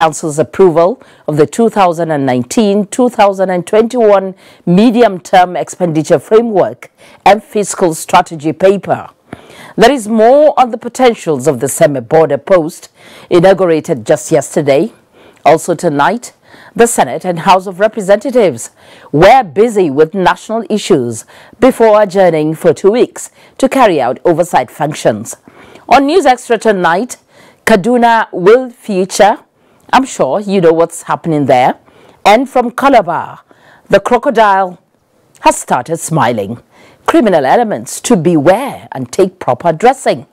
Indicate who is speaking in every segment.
Speaker 1: Council's approval of the 2019-2021 Medium-Term Expenditure Framework and Fiscal Strategy Paper. There is more on the potentials of the semi-border post inaugurated just yesterday. Also tonight, the Senate and House of Representatives were busy with national issues before adjourning for 2 weeks to carry out oversight functions. On News Extra tonight, Kaduna will feature, I'm sure you know what's happening there, and from Calabar, the crocodile has started smiling. Criminal elements to beware and take proper dressing.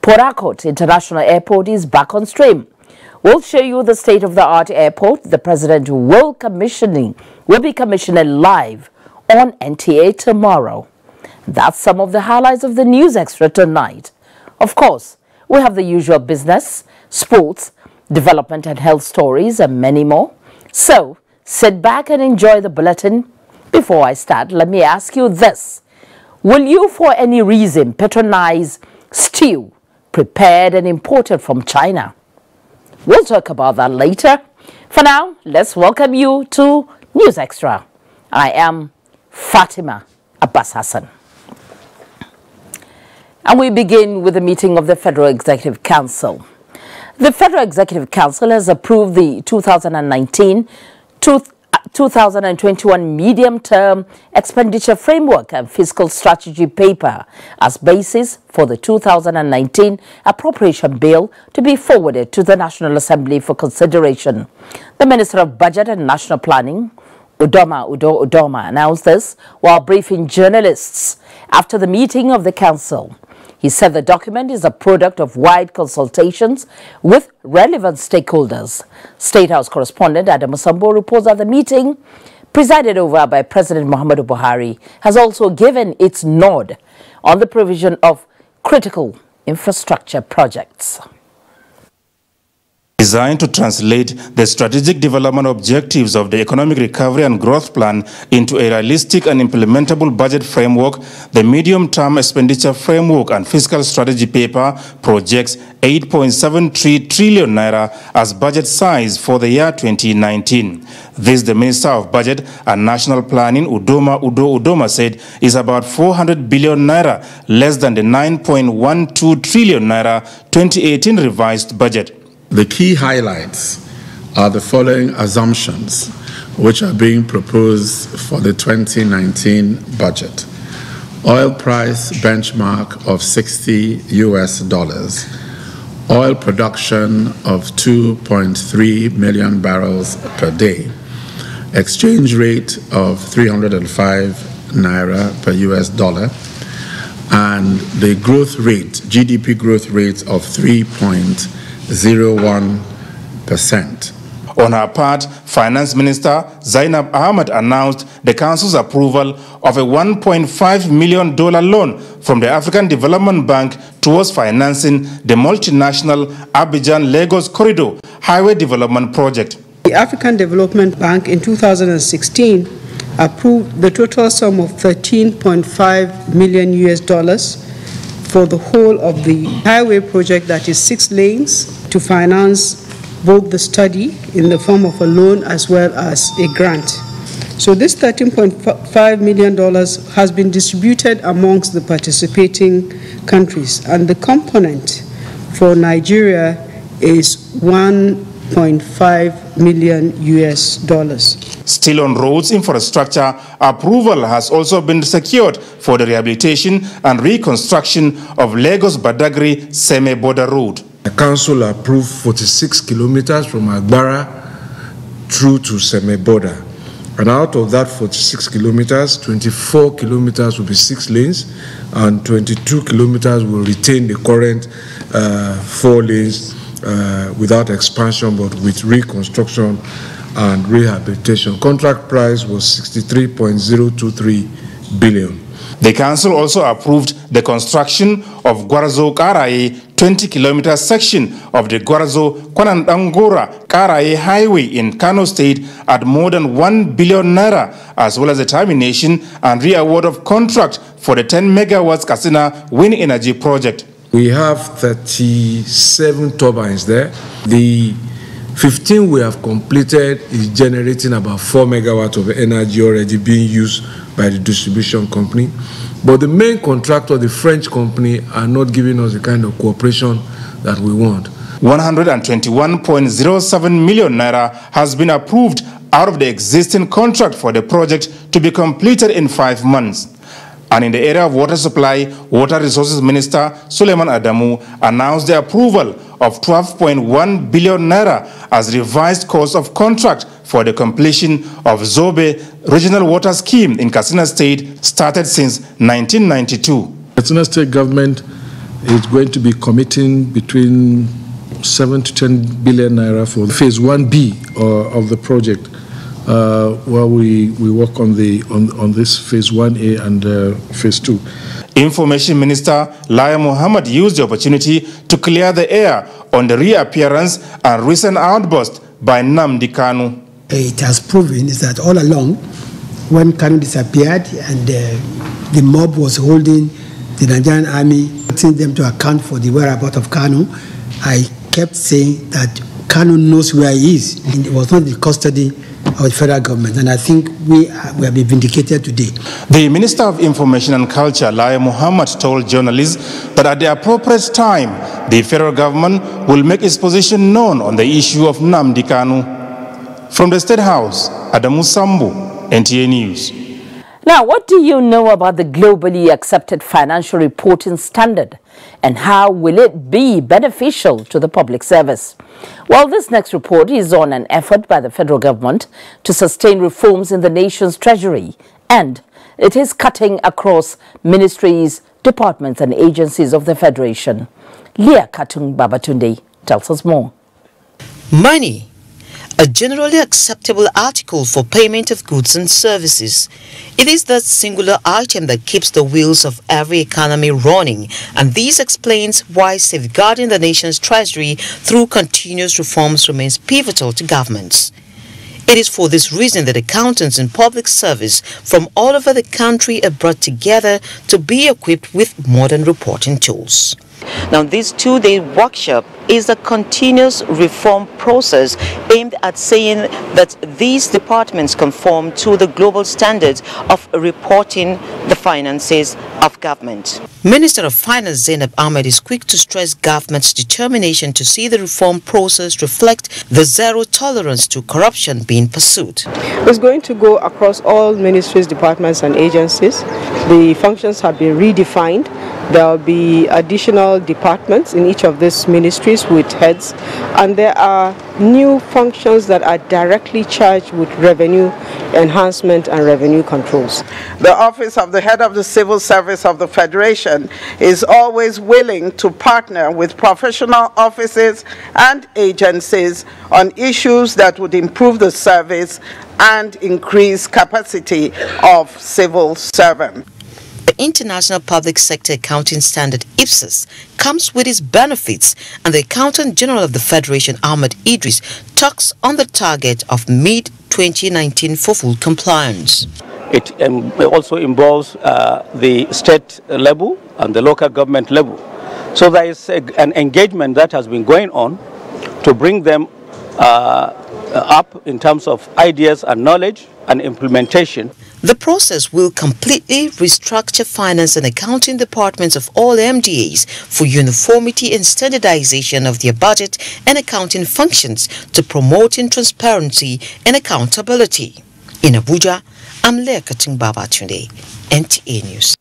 Speaker 1: Port Harcourt International Airport is back on stream. We'll show you the state-of-the-art airport the President will be commissioning live on NTA tomorrow. That's some of the highlights of the News Extra tonight. Of course, we have the usual business, sports, development and health stories and many more. So, sit back and enjoy the bulletin. Before I start, let me ask you this. Will you for any reason patronize stew prepared and imported from China? We'll talk about that later. For now, let's welcome you to News Extra. I am Fatima Abbas Hassan. And we begin with the meeting of the Federal Executive Council. The Federal Executive Council has approved the 2019-2021 Medium-Term Expenditure Framework and Fiscal Strategy Paper as basis for the 2019 Appropriation Bill to be forwarded to the National Assembly for consideration. The Minister of Budget and National Planning, Udoma, announced this while briefing journalists after the meeting of the Council. He said the document is a product of wide consultations with relevant stakeholders. State House correspondent Adam Musambo reports that the meeting, presided over by President Muhammadu Buhari, has also given its nod on the provision of critical infrastructure projects.
Speaker 2: Designed to translate the strategic development objectives of the Economic Recovery and Growth Plan into a realistic and implementable budget framework, the Medium-Term Expenditure Framework and Fiscal Strategy Paper projects 8.73 trillion naira as budget size for the year 2019. This, the Minister of Budget and National Planning, Udoma said, is about 400 billion naira less than the 9.12 trillion naira 2018 revised budget.
Speaker 3: The key highlights are the following assumptions which are being proposed for the 2019 budget. Oil price benchmark of $60 US, oil production of 2.3 million barrels per day, exchange rate of 305 naira per US dollar, and the growth rate, GDP growth rate of 3.01%.
Speaker 2: On her part, Finance Minister Zainab Ahmed announced the Council's approval of a $1.5 million loan from the African Development Bank towards financing the multinational Abuja-Lagos Corridor Highway Development Project.
Speaker 4: The African Development Bank in 2016 approved the total sum of $13.5 million US for the whole of the highway project, that is 6 lanes, to finance both the study in the form of a loan as well as a grant. So this $13.5 million has been distributed amongst the participating countries, and the component for Nigeria is $1.5 million US.
Speaker 2: Still on roads infrastructure, approval has also been secured for the rehabilitation and reconstruction of Lagos-Badagry semi-border road.
Speaker 5: The council approved 46 kilometers from Agbara through to semi-border. And out of that 46 kilometers, 24 kilometers will be 6 lanes, and 22 kilometers will retain the current 4 lanes without expansion, but with reconstruction and rehabilitation. Contract price was 63.023 billion.
Speaker 2: The council also approved the construction of Gwarazo-Karaye 20-kilometer section of the Gwarazo-Kwanandangora-Karaye Highway in Kano State at more than 1 billion naira, as well as the termination and re-award of contract for the 10 megawatts Katsina wind energy project.
Speaker 5: We have 37 turbines there. The 15 we have completed is generating about 4 megawatts of energy already being used by the distribution company. But the main contractor, the French company, are not giving us the kind of cooperation that we want.
Speaker 2: 121.07 million naira has been approved out of the existing contract for the project to be completed in 5 months. And in the area of water supply, Water Resources Minister Suleiman Adamu announced the approval of 12.1 billion naira as revised course of contract for the completion of Zobe Regional Water Scheme in Katsina State, started since 1992.
Speaker 5: Katsina State government is going to be committing between 7 to 10 billion naira for phase 1B of the project, while we work on this phase 1A and phase 2.
Speaker 2: Information Minister Laya Muhammad used the opportunity to clear the air on the reappearance and recent outburst by Nnamdi Kanu.
Speaker 6: It has proven is that all along, when Kanu disappeared and the mob was holding the Nigerian army, putting them to account for the whereabouts of Kanu, I kept saying that Kanu knows where he is, and it was not the custody of the federal government, and I think we have been vindicated today.
Speaker 2: The Minister of Information and Culture, Laya Muhammad, told journalists that at the appropriate time, the federal government will make its position known on the issue of Nnamdi Kanu. From the State House, Adamu Sambu, NTA News.
Speaker 1: Now, what do you know about the globally accepted financial reporting standard, and how will it be beneficial to the public service? Well, this next report is on an effort by the federal government to sustain reforms in the nation's treasury, and it is cutting across ministries, departments and agencies of the Federation. Leah Katung Babatunde tells us more.
Speaker 7: Money, a generally acceptable article for payment of goods and services. It is that singular item that keeps the wheels of every economy running, and this explains why safeguarding the nation's treasury through continuous reforms remains pivotal to governments. It is for this reason that accountants in public service from all over the country are brought together to be equipped with modern reporting tools. Now, this two-day workshop is a continuous reform process aimed at saying that these departments conform to the global standards of reporting the finances of government. Minister of Finance Zainab Ahmed is quick to stress government's determination to see the reform process reflect the zero tolerance to corruption being pursued.
Speaker 4: It's going to go across all ministries, departments and agencies. The functions have been redefined. There will be additional departments in each of these ministries with heads, and there are new functions that are directly charged with revenue enhancement and revenue controls.
Speaker 8: The Office of the Head of the Civil Service of the Federation is always willing to partner with professional offices and agencies on issues that would improve the service and increase capacity of civil servants.
Speaker 7: The International Public Sector Accounting Standard IPSAS comes with its benefits, and the Accountant General of the Federation, Ahmed Idris, talks on the target of mid-2019 for full compliance.
Speaker 9: It also involves the state level and the local government level. So there is an engagement that has been going on to bring them up in terms of ideas and knowledge and implementation.
Speaker 7: The process will completely restructure finance and accounting departments of all MDAs for uniformity and standardization of their budget and accounting functions to promoting transparency and accountability. In Abuja, I'm Leah Katung Babatunde, NTA News.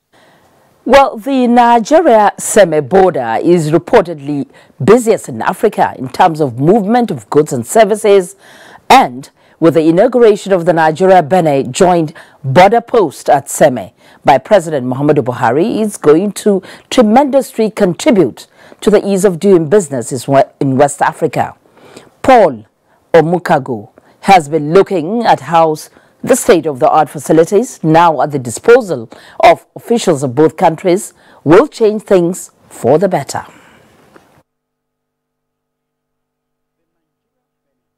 Speaker 1: Well, the Nigeria-Seme border is reportedly busiest in Africa in terms of movement of goods and services, and with the inauguration of the Nigeria-Benin joint border post at Seme by President Muhammadu Buhari, is going to tremendously contribute to the ease of doing business in West Africa. Paul Omukago has been looking at how the state-of-the-art facilities, now at the disposal of officials of both countries, will change things for the better.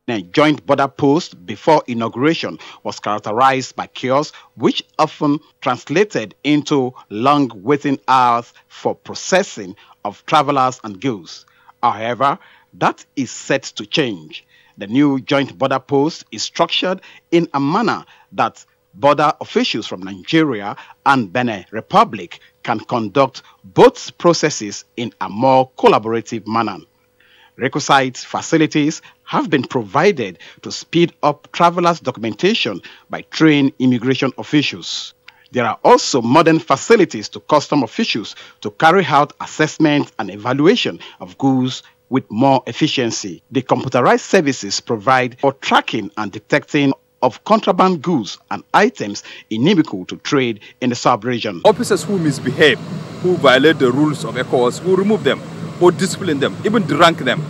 Speaker 10: A joint border post before inauguration was characterized by chaos, which often translated into long waiting hours for processing of travelers and goods. However, that is set to change. The new joint border post is structured in a manner that border officials from Nigeria and Benin Republic can conduct both processes in a more collaborative manner. Requisite facilities have been provided to speed up travelers' documentation by trained immigration officials. There are also modern facilities to custom officials to carry out assessment and evaluation of goods with more efficiency. The computerized services provide for tracking and detecting of contraband goods and items inimical to trade in the sub-region.
Speaker 11: Officers who misbehave, who violate the rules of ECOWAS, will remove them or discipline them, even rank them.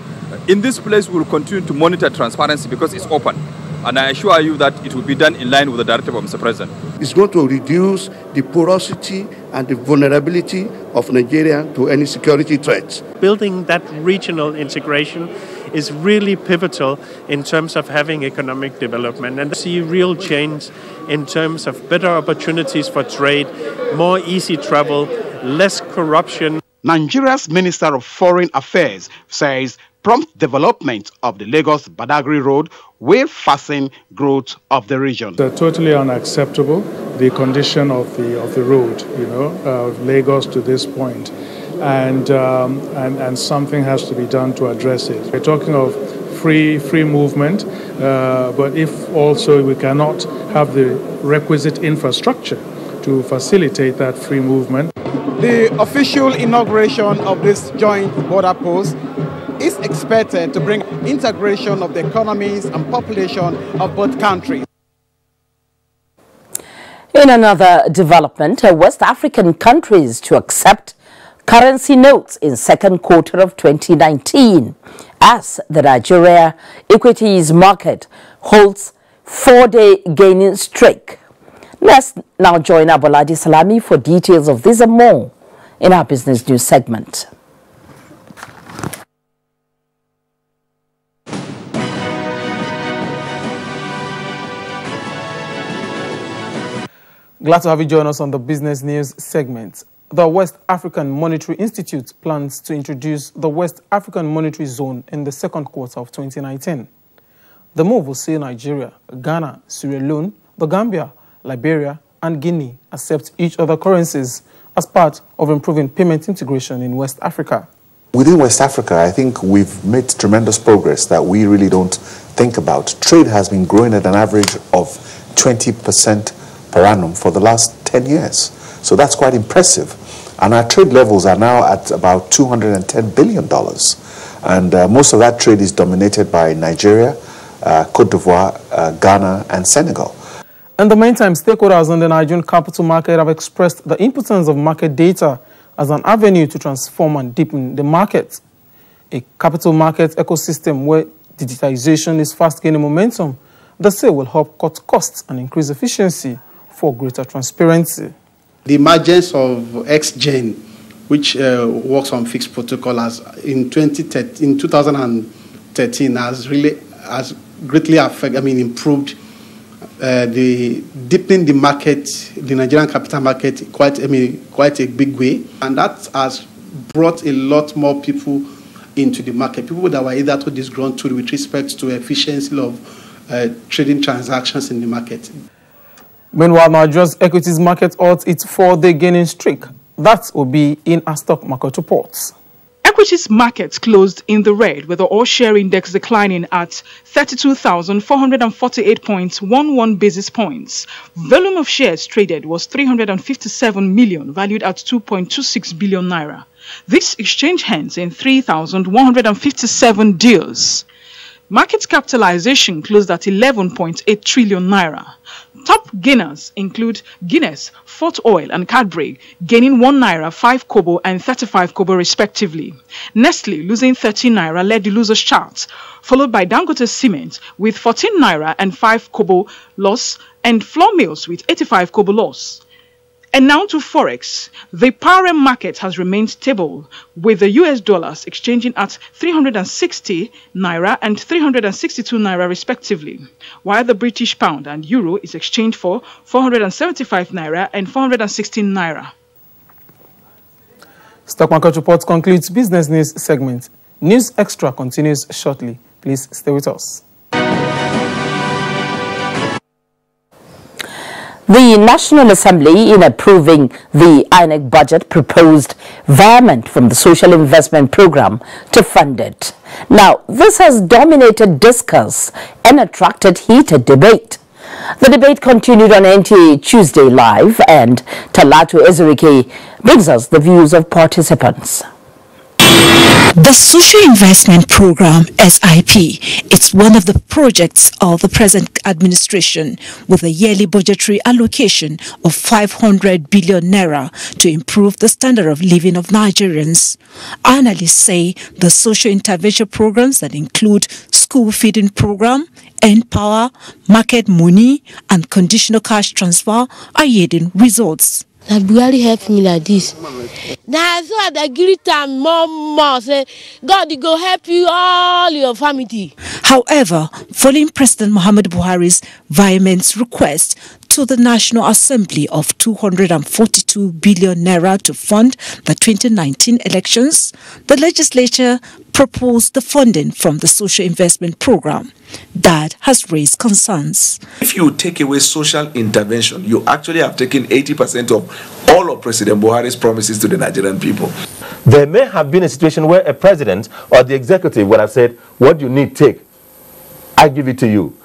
Speaker 11: In this place, we will continue to monitor transparency because it's open. And I assure you that it will be done in line with the directive of Mr. President.
Speaker 12: It's going to reduce the porosity and the vulnerability of Nigeria to any security threats.
Speaker 13: Building that regional integration is really pivotal in terms of having economic development and see real change in terms of better opportunities for trade, more easy travel, less corruption.
Speaker 10: Nigeria's Minister of Foreign Affairs says prompt development of the Lagos-Badagry Road will fasten growth of the region.
Speaker 14: It's totally unacceptable, the condition of the road, of Lagos to this point. And something has to be done to address it. We're talking of free movement, but if also we cannot have the requisite infrastructure to facilitate that free movement.
Speaker 15: The official inauguration of this joint border post is expected to bring integration of the economies and population of both countries.
Speaker 1: In another development, West African countries to accept currency notes in second quarter of 2019 as the Nigeria equities market holds 4-day gaining streak. Let's now join Abolade Salami for details of this and more in our business news segment.
Speaker 16: Glad to have you join us on the business news segment. The West African Monetary Institute plans to introduce the West African Monetary Zone in the second quarter of 2019. The move will see Nigeria, Ghana, Sierra Leone, the Gambia, Liberia, and Guinea accept each other currencies as part of improving payment integration in West Africa.
Speaker 17: Within West Africa, I think we've made tremendous progress that we really don't think about. Trade has been growing at an average of 20% per annum for the last 10 years. So that's quite impressive. And our trade levels are now at about $210 billion. And most of that trade is dominated by Nigeria, Cote d'Ivoire, Ghana, and Senegal.
Speaker 16: In the meantime, stakeholders in the Nigerian capital market have expressed the importance of market data as an avenue to transform and deepen the market. A capital market ecosystem where digitization is fast gaining momentum, the sale will help cut costs and increase efficiency for greater transparency.
Speaker 18: The emergence of XGen, which works on fixed protocol, in 2013 has greatly improved the deepening the market, the Nigerian capital market, quite a big way, and that has brought a lot more people into the market. People that were either too disgruntled with respect to efficiency of trading transactions in the market.
Speaker 16: Meanwhile, Nigeria's equities market odds its 4-day gaining streak. That will be in our stock market reports.
Speaker 19: Equities markets closed in the red, with the all-share index declining at 32,448.11 basis points. Volume of shares traded was 357 million, valued at 2.26 billion naira. This exchange hands in 3,157 deals. Market capitalization closed at 11.8 trillion naira. Top gainers include Guinness, Fort Oil and Cadbury, gaining 1 naira, 5 kobo and 35 kobo respectively. Nestle losing 13 naira led the losers chart, followed by Dangote Cement with 14 naira and 5 kobo loss, and Flour Mills with 85 kobo loss. And now to Forex. The power market has remained stable, with the US dollars exchanging at 360 naira and 362 naira respectively, while the British pound and euro is exchanged for 475 naira and 416 naira.
Speaker 16: Stock Market Report concludes business news segment. News Extra continues shortly. Please stay with us.
Speaker 1: The National Assembly, in approving the INEC budget, proposed vehement from the Social Investment Program to fund it. Now, this has dominated discourse and attracted heated debate. The debate continued on NTA Tuesday Live, and Talatu Ezerike brings us the views of participants.
Speaker 20: The Social Investment Program, SIP, is one of the projects of the present administration with a yearly budgetary allocation of 500 billion naira to improve the standard of living of Nigerians. Analysts say the social intervention programs that include school feeding program, N-Power, market money, and conditional cash transfer are yielding results.
Speaker 21: That really helped me like this. Now so I greet time more say God go help you all your family.
Speaker 20: However, following President Muhammadu Buhari's vehement request to the National Assembly of 242 billion naira to fund the 2019 elections, the legislature proposed the funding from the Social Investment Program. That has raised concerns.
Speaker 22: If you take away social intervention, you actually have taken 80% of all of President Buhari's promises to the Nigerian people.
Speaker 23: There may have been a situation where a president or the executive would have said, what you need, take. I give it to you.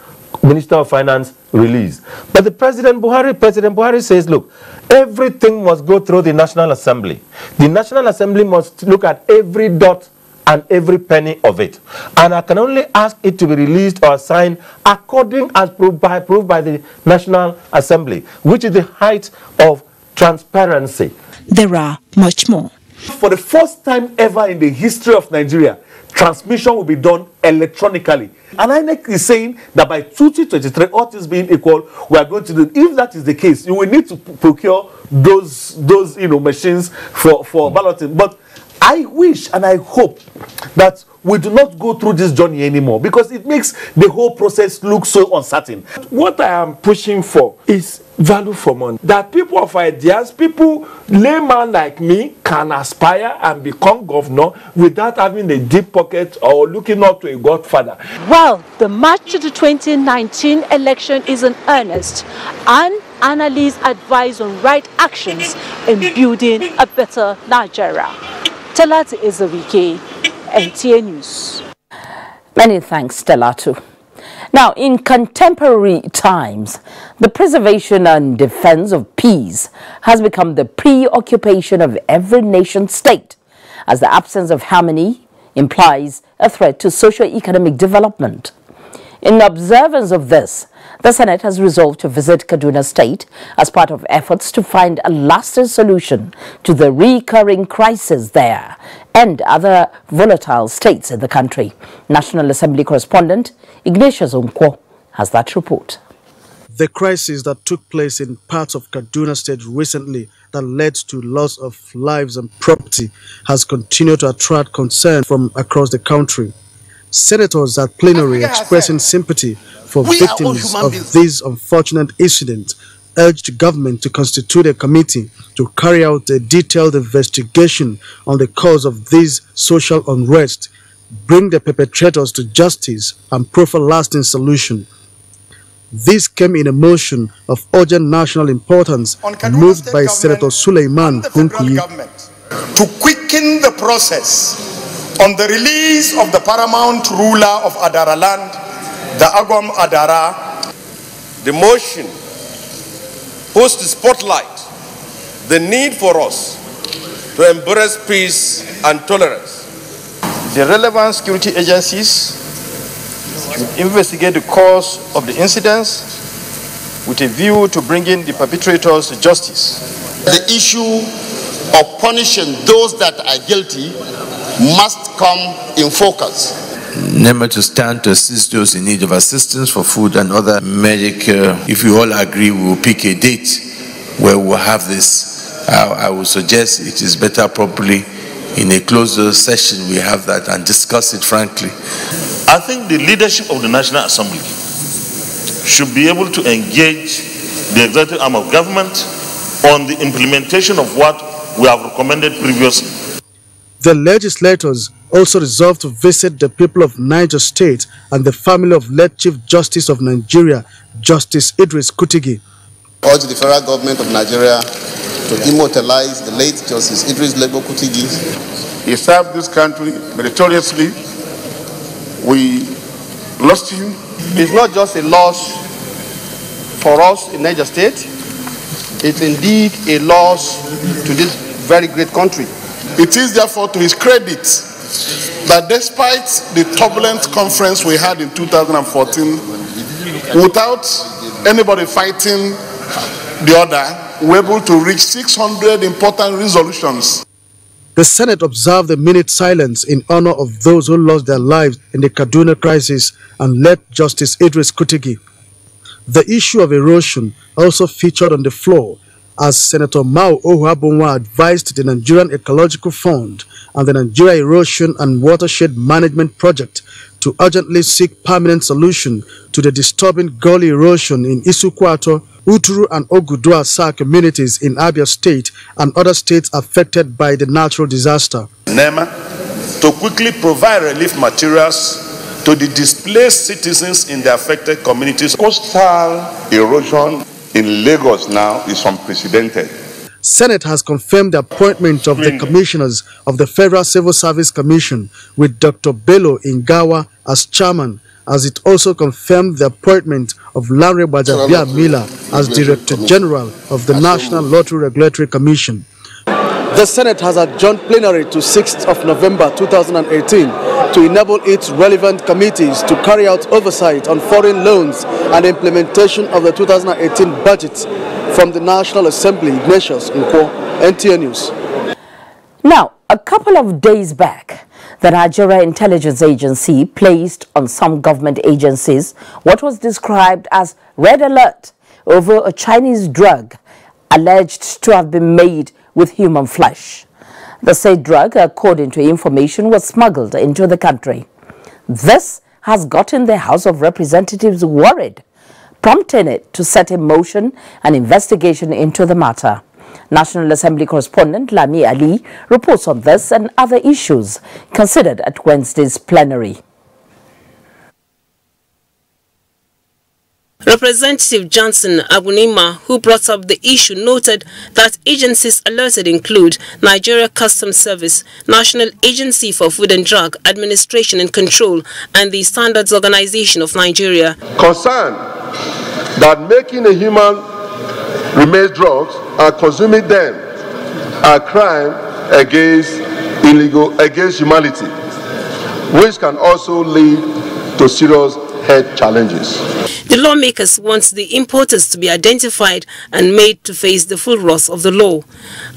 Speaker 23: Minister of Finance, release. But the President Buhari says, look, everything must go through the National Assembly. The National Assembly must look at every dot and every penny of it. And I can only ask it to be released or signed according as approved by the National Assembly, which is the height of transparency.
Speaker 20: There are much more.
Speaker 22: For the first time ever in the history of Nigeria, transmission will be done electronically. And INEC is saying that by 2023, all things being equal, we are going to do. If that is the case, you will need to procure those machines for balloting. But I wish and I hope that we do not go through this journey anymore, because it makes the whole process look so uncertain.
Speaker 24: What I am pushing for is value for money. That people of ideas, people, layman like me, can aspire and become governor without having a deep pocket or looking up to a godfather.
Speaker 25: Well, the march to the 2019 election is in earnest, and analysts advise on right actions in building a better Nigeria. Talatu Ezerike, NTA News.
Speaker 1: Many thanks, Talatu. Now, in contemporary times, the preservation and defense of peace has become the preoccupation of every nation state, as the absence of harmony implies a threat to socio-economic development. In observance of this, the Senate has resolved to visit Kaduna State as part of efforts to find a lasting solution to the recurring crisis there and other volatile states in the country. National Assembly correspondent Ignatius Onkwo has that report.
Speaker 26: The crisis that took place in parts of Kaduna State recently that led to loss of lives and property has continued to attract concern from across the country. Senators at plenary expressing sympathy for victims of this unfortunate incident urged government to constitute a committee to carry out a detailed investigation on the cause of this social unrest, bring the perpetrators to justice, and proffer lasting solution. This came in a motion of urgent national importance moved by Senator Suleiman Hunkuyi.
Speaker 27: To quicken the process on the release of the paramount ruler of Adara land, the Agwam Adara. The motion puts the spotlight the need for us to embrace peace and tolerance. The relevant security agencies should investigate the cause of the incidents with a view to bringing the perpetrators to justice.
Speaker 28: The issue of punishing those that are guilty must come in focus.
Speaker 29: Never to stand to assist those in need of assistance for food and other medical. If we all agree, we will pick a date where we'll have this. I would suggest it is better probably in a closer session we have that and discuss it frankly.
Speaker 30: I think the leadership of the National Assembly should be able to engage the executive arm of government on the implementation of what we have recommended previously.
Speaker 26: The legislators also resolved to visit the people of Niger State and the family of late Chief Justice of Nigeria, Justice Idris Kutigi.
Speaker 28: Urge the federal government of Nigeria to immortalize the late Justice Idris Lebo Kutigi. He served this country meritoriously. We lost him.
Speaker 2: It's not just a loss for us in Niger State. It's indeed a loss to this very great country.
Speaker 27: It is therefore to his credit that despite the turbulent conference we had in 2014, without anybody fighting the other, we were able to reach 600 important resolutions.
Speaker 26: The Senate observed a minute silence in honor of those who lost their lives in the Kaduna crisis and led Justice Idris Kutigi. The issue of erosion also featured on the floor as Senator Mao Ohuabunwa advised the Nigerian Ecological Fund and the Nigeria Erosion and Watershed Management Project to urgently seek permanent solution to the disturbing gully erosion in Isukwato, Uturu and Ogudua Sa communities in Abia State and other states affected by the natural disaster.
Speaker 30: NEMA to quickly provide relief materials to the displaced citizens in the affected communities.
Speaker 27: Coastal erosion in Lagos now is unprecedented.
Speaker 26: Senate has confirmed the appointment of the commissioners of the Federal Civil Service Commission with Dr. Bello Ingawa as chairman, as it also confirmed the appointment of Lanre Bajabia Mila as Director General of the National Lottery Regulatory Commission. The Senate has adjourned plenary to 6th of November 2018 to enable its relevant committees to carry out oversight on foreign loans and implementation of the 2018 budget. From the National Assembly, Ignatius Nkwo, NTA News.
Speaker 1: Now, a couple of days back, the Nigeria Intelligence Agency placed on some government agencies what was described as red alert over a Chinese drug alleged to have been made with human flesh. The said drug, according to information, was smuggled into the country. This has gotten the House of Representatives worried, prompting it to set in motion an investigation into the matter. National Assembly correspondent Lami Ali reports on this and other issues considered at Wednesday's plenary.
Speaker 3: Representative Johnson Abunima, who brought up the issue, noted that agencies alerted include Nigeria Customs Service, National Agency for Food and Drug Administration and Control, and the Standards Organization of Nigeria.
Speaker 27: Concerned that making a human remains drugs and consuming them are crime against humanity, which can also lead to serious health challenges.
Speaker 3: The lawmakers want the importers to be identified and made to face the full wrath of the law.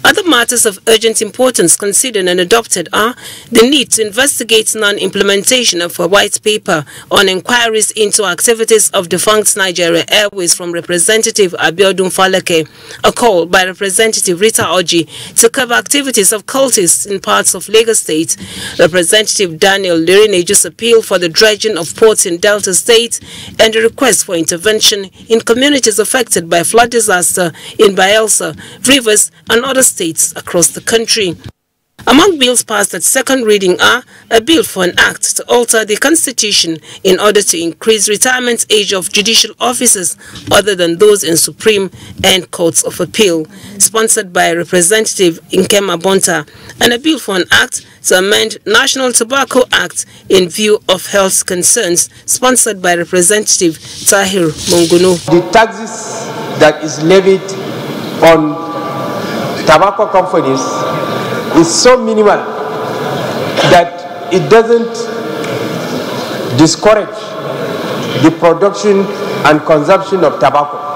Speaker 3: Other matters of urgent importance considered and adopted are the need to investigate non-implementation of a white paper on inquiries into activities of defunct Nigeria Airways from Representative Abiodun Faleke, a call by Representative Rita Oji to cover activities of cultists in parts of Lagos State, Representative Daniel Lirineju's appeal for the dredging of ports in Delta State, and a request for intervention in communities affected by flood disaster in Bayelsa, Rivers, and other states across the country. Among bills passed at second reading are a bill for an act to alter the constitution in order to increase retirement age of judicial officers other than those in Supreme and Courts of Appeal, sponsored by Representative Nkem Abonta, and a bill for an act to amend National Tobacco Act in view of health concerns, sponsored by Representative Tahir Monguno.
Speaker 4: The taxes that is levied on tobacco companies is so minimal that it doesn't discourage the production and consumption of tobacco.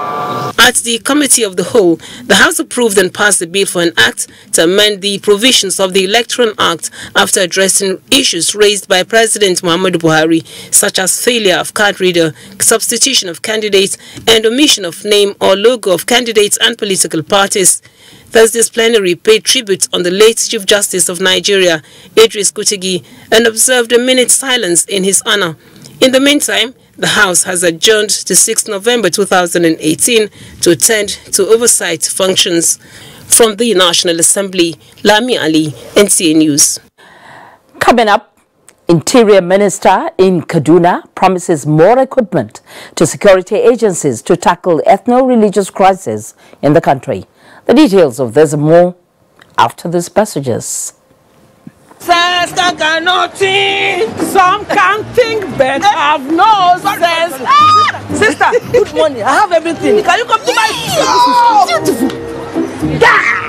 Speaker 3: At the Committee of the Whole, the House approved and passed the bill for an act to amend the provisions of the Electoral Act after addressing issues raised by President Muhammadu Buhari, such as failure of card reader, substitution of candidates, and omission of name or logo of candidates and political parties. Thursday's plenary paid tribute on the late Chief Justice of Nigeria, Idris Kutigi, and observed a minute's silence in his honor. In the meantime, the House has adjourned to 6 November 2018 to attend to oversight functions. From the National Assembly, Lami Ali, NTA News.
Speaker 1: Coming up, Interior Minister in Kaduna promises more equipment to security agencies to tackle ethno-religious crisis in the country. The details of this and more after these messages.
Speaker 5: Sense cannot think. Some can think but have no sense. Sister, good morning. I have everything. Can you come to my store? Beautiful. Yeah.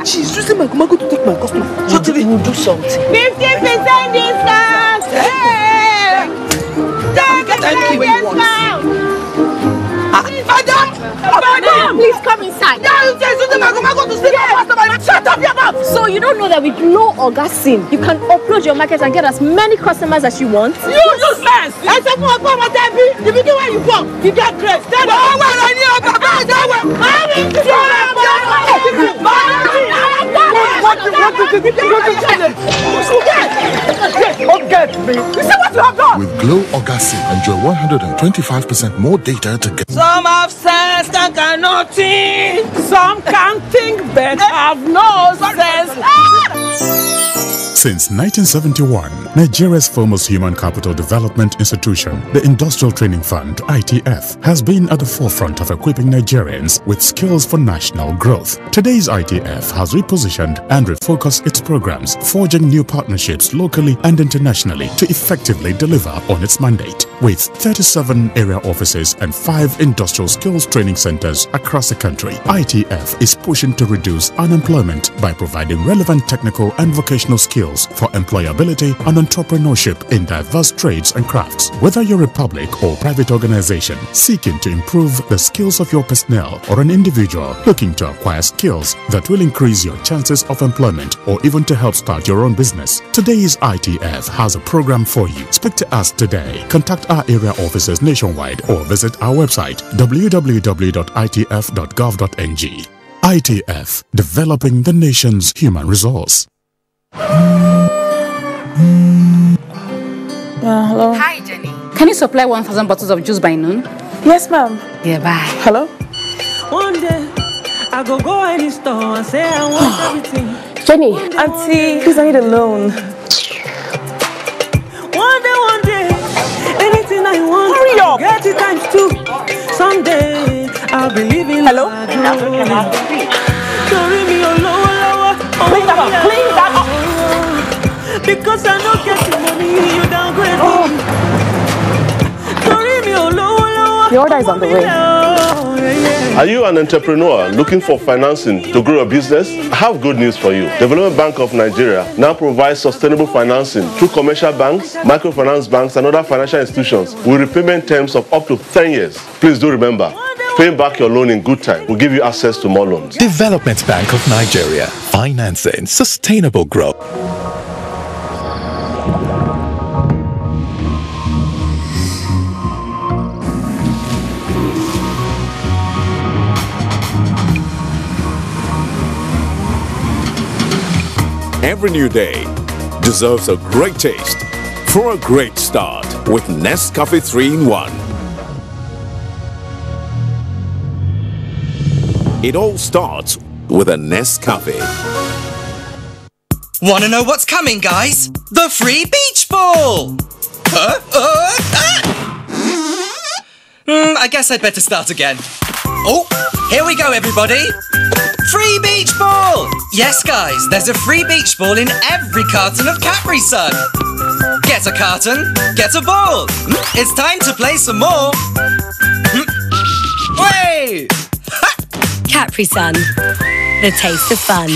Speaker 5: She's using my Kumago to take my customer. Shortly, we'll do something. 50% discount. Hey! 10% discount.
Speaker 6: Madam, please come inside.
Speaker 5: Shut up your mouth.
Speaker 6: So you don't know that with no orgasm, you can upload your market and get as many customers as you want?
Speaker 5: You useless! I said, you begin where you go. You get grace.
Speaker 7: With Glow Orgasm, enjoy 125% more data to get.
Speaker 5: Some have sense and cannot think. Some can think but have no sense.
Speaker 8: Since 1971, Nigeria's foremost human capital development institution, the Industrial Training Fund, ITF, has been at the forefront of equipping Nigerians with skills for national growth. Today's ITF has repositioned and refocused its programs, forging new partnerships locally and internationally to effectively deliver on its mandate. With 37 area offices and 5 industrial skills training centers across the country, ITF is pushing to reduce unemployment by providing relevant technical and vocational skills for employability and entrepreneurship in diverse trades and crafts. Whether you're a public or private organization seeking to improve the skills of your personnel or an individual looking to acquire skills that will increase your chances of employment or even to help start your own business, today's ITF has a program for you. Speak to us today. Contact our area offices nationwide or visit our website www.itf.gov.ng. ITF, developing the nation's human resource.
Speaker 9: Hello. Hi, Jenny. Can you supply 1,000 bottles of juice by noon?
Speaker 5: Yes, ma'am.
Speaker 9: Yeah, bye.
Speaker 5: Hello. One day, I go any store and say I want everything.
Speaker 9: Jenny.
Speaker 5: Auntie, please, I need a loan. One day, anything I want. Hurry up. Get it times 2. Someday, I'll be living. Hello. Carry me lower. Clean that up. Clean that up. Because I don't get the money, you downgrade me.
Speaker 9: The order is on the way.
Speaker 30: Are you an entrepreneur looking for financing to grow a business? I have good news for you. Development Bank of Nigeria now provides sustainable financing through commercial banks, microfinance banks, and other financial institutions with repayment terms of up to 10 years. Please do remember, paying back your loan in good time will give you access to more loans.
Speaker 10: Development Bank of Nigeria, financing sustainable growth.
Speaker 11: Every new day deserves a great taste for a great start with Nescafe 3-in-1. It all starts with a Nescafe.
Speaker 12: Want to know what's coming, guys? The free beach ball! I guess I'd better start again. Oh, here we go, everybody! Free beach ball! Yes, guys, there's a free beach ball in every carton of Capri Sun. Get a carton, get a ball. It's time to play some more. Way!
Speaker 13: Capri Sun, the taste of fun.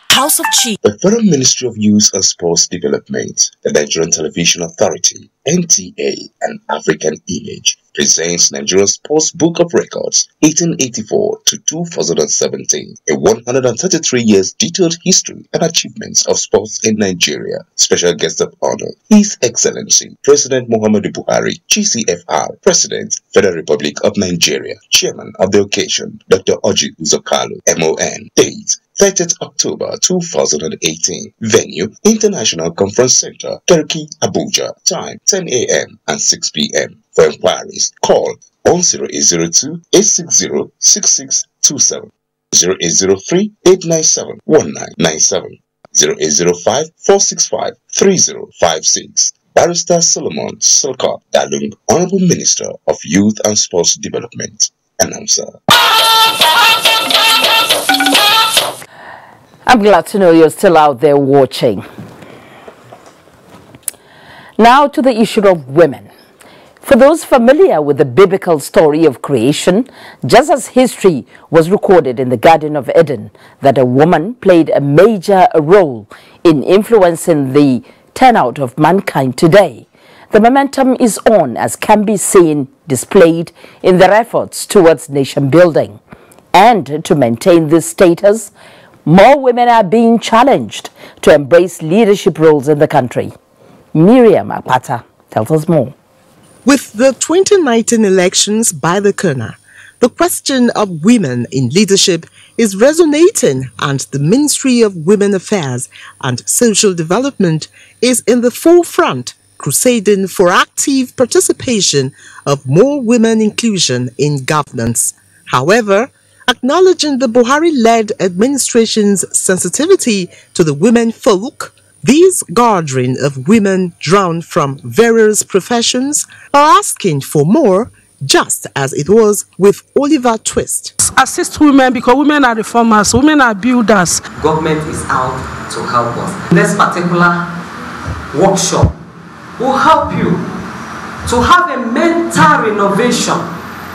Speaker 13: House of Cheese.
Speaker 14: The Federal Ministry of Youth and Sports Development, the Nigerian Television Authority, NTA, and African Image presents Nigeria's Sports Book of Records 1884 to 2017, a 133 years detailed history and achievements of sports in Nigeria. Special guest of honor, His Excellency President Muhammadu Buhari, GCFR, President, Federal Republic of Nigeria, Chairman of the occasion, Dr. Oji Uzokalo, MON. Date 30th October 2018. Venue, International Conference Center, Turkey, Abuja. Time 10 a.m. and 6 p.m. For inquiries, call on 0802-860-6627, 0803-897-1997. 0805-465-3056. Barrister Solomon Silkop Dalung, Honorable Minister of Youth and Sports Development. Announcer.
Speaker 1: I'm glad to know you're still out there watching. Now to the issue of women. For those familiar with the biblical story of creation, just as history was recorded in the Garden of Eden that a woman played a major role in influencing the turnout of mankind today, the momentum is on, as can be seen displayed in their efforts towards nation building. And to maintain this status, more women are being challenged to embrace leadership roles in the country. Miriam Akpata tells us more.
Speaker 15: With the 2019 elections by the corner, the question of women in leadership is resonating, and the Ministry of Women Affairs and Social Development is in the forefront, crusading for active participation of more women inclusion in governance. However, acknowledging the Buhari-led administration's sensitivity to the women folk, these gathering of women drawn from various professions are asking for more, just as it was with Oliver Twist.
Speaker 5: Assist women because women are reformers, women are builders.
Speaker 16: Government is out to help us. This particular workshop will help you to have a mental renovation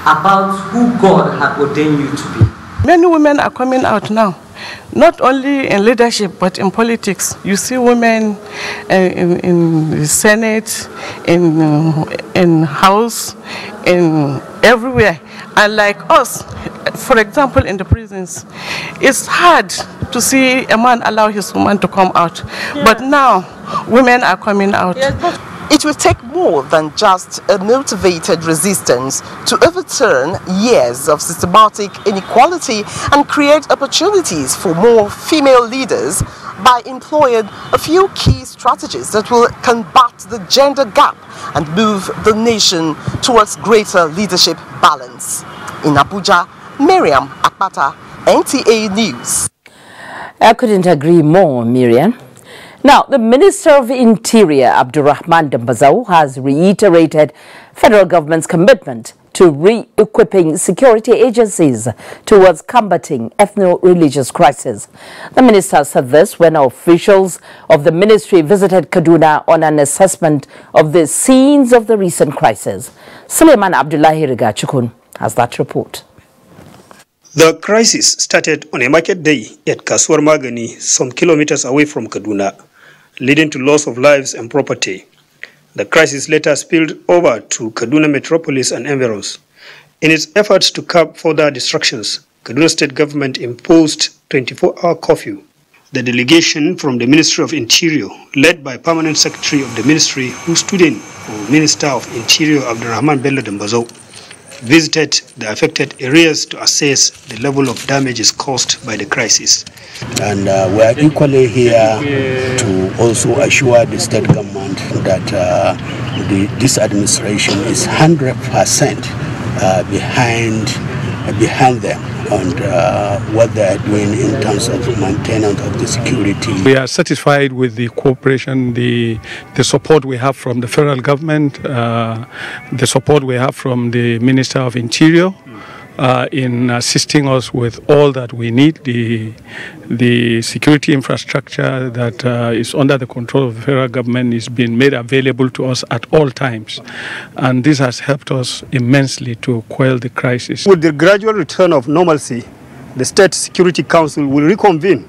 Speaker 16: about who God had ordained you to be.
Speaker 5: Many women are coming out now, not only in leadership but in politics. You see women in the Senate, in House, in everywhere. And like us, for example, in the prisons, it's hard to see a man allow his woman to come out. Yeah. But now, women are coming out.
Speaker 15: Yeah. It will take more than just a motivated resistance to overturn years of systematic inequality and create opportunities for more female leaders by employing a few key strategies that will combat the gender gap and move the nation towards greater leadership balance. In Abuja, Miriam Akpata, NTA News.
Speaker 1: I couldn't agree more, Miriam. Now, the Minister of Interior, Abdurrahman Dambazau, has reiterated federal government's commitment to re-equipping security agencies towards combating ethno-religious crisis. The minister said this when officials of the ministry visited Kaduna on an assessment of the scenes of the recent crisis. Suleiman Abdullahi Rigachukun has that report.
Speaker 17: The crisis started on a market day at Kasuwar Magani, some kilometers away from Kaduna, leading to loss of lives and property. The crisis later spilled over to Kaduna metropolis and environs. In its efforts to curb further destructions, Kaduna state government imposed 24-hour curfew. The delegation from the Ministry of Interior, led by Permanent Secretary of the Ministry, who stood in for Minister of Interior Abdurrahman Bello Dambazo, visited the affected areas to assess the level of damages caused by the crisis.
Speaker 18: And we are equally here to also assure the state government that this administration is 100% behind them and what they are doing in terms of maintenance of the security.
Speaker 19: We are satisfied with the cooperation, the support we have from the federal government, the support we have from the Minister of Interior in assisting us with all that we need. The security infrastructure that is under the control of the federal government is being made available to us at all times. And this has helped us immensely to quell the crisis.
Speaker 17: With the gradual return of normalcy, the State Security Council will reconvene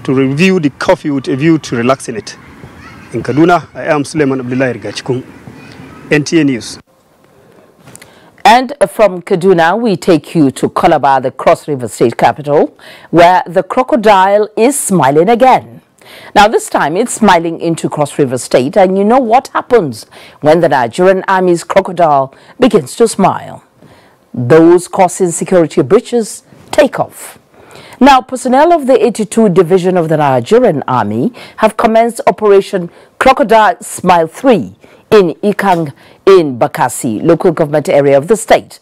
Speaker 17: to review the curfew with a view to relaxing it. In Kaduna, I am Suleiman Abdullahi Rigachukun, NTA News.
Speaker 1: And from Kaduna, we take you to Calabar, the Cross River State capital, where the crocodile is smiling again. Now, this time it's smiling into Cross River State, and you know what happens when the Nigerian Army's crocodile begins to smile? Those causing security breaches take off. Now, personnel of the 82 Division of the Nigerian Army have commenced Operation Crocodile Smile 3 in Ikang in Bakassi, local government area of the state.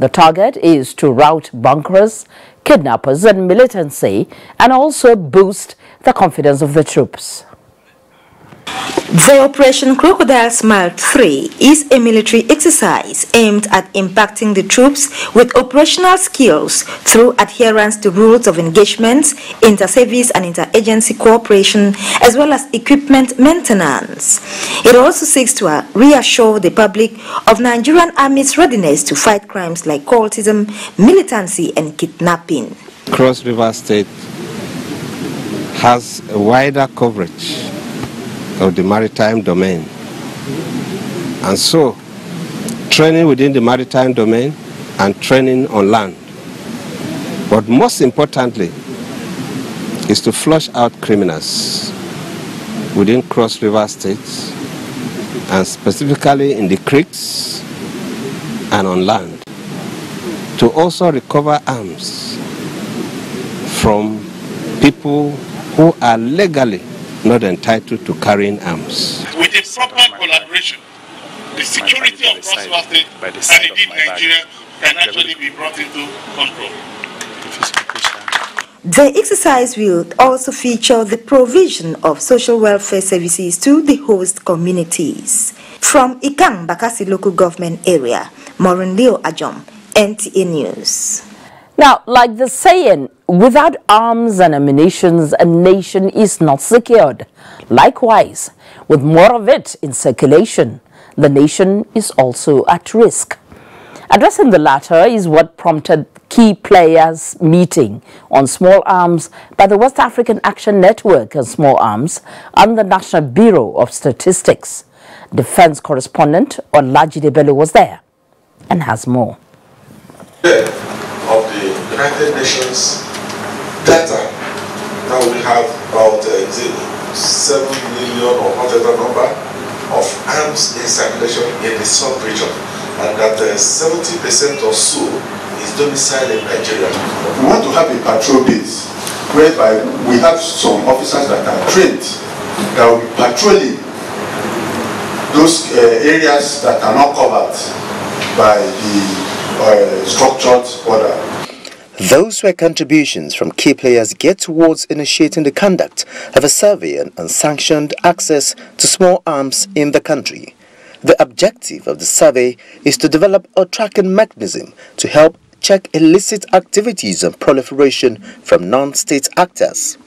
Speaker 1: The target is to rout bunkers, kidnappers and militancy, and also boost the confidence of the troops.
Speaker 2: The Operation Crocodile Smile 3 is a military exercise aimed at impacting the troops with operational skills through adherence to rules of engagement, inter-service and inter-agency cooperation, as well as equipment maintenance. It also seeks to reassure the public of Nigerian Army's readiness to fight crimes like cultism, militancy and kidnapping.
Speaker 20: Cross River State has a wider coverage of the maritime domain, and so training within the maritime domain and training on land, but most importantly is to flush out criminals within Cross River States and specifically in the creeks and on land, to also recover arms from people who are legally not entitled to carrying arms.
Speaker 21: With a proper collaboration, the security of Cross River State and indeed Nigeria can actually be brought into control.
Speaker 2: The exercise will also feature the provision of social welfare services to the host communities. From Ikang Bakassi local government area, Maureen Leo Ajom, NTA News.
Speaker 1: Now, like the saying, without arms and ammunition, a nation is not secured. Likewise, with more of it in circulation, the nation is also at risk. Addressing the latter is what prompted key players meeting on small arms by the West African Action Network on Small Arms and the National Bureau of Statistics. Defense correspondent Olajide Bello was there and has more.
Speaker 22: Of the United Nations data, now we have about 7 million or whatever number of arms in circulation in the sub-region, and that 70% or so is domiciled in Nigeria.
Speaker 23: We want to have a patrol base whereby we have some officers that are trained that will be patrolling those areas that are not covered by the structured order.
Speaker 24: Those were contributions from key players geared towards initiating the conduct of a survey and unsanctioned access to small arms in the country. The objective of the survey is to develop a tracking mechanism to help check illicit activities and proliferation from non-state actors.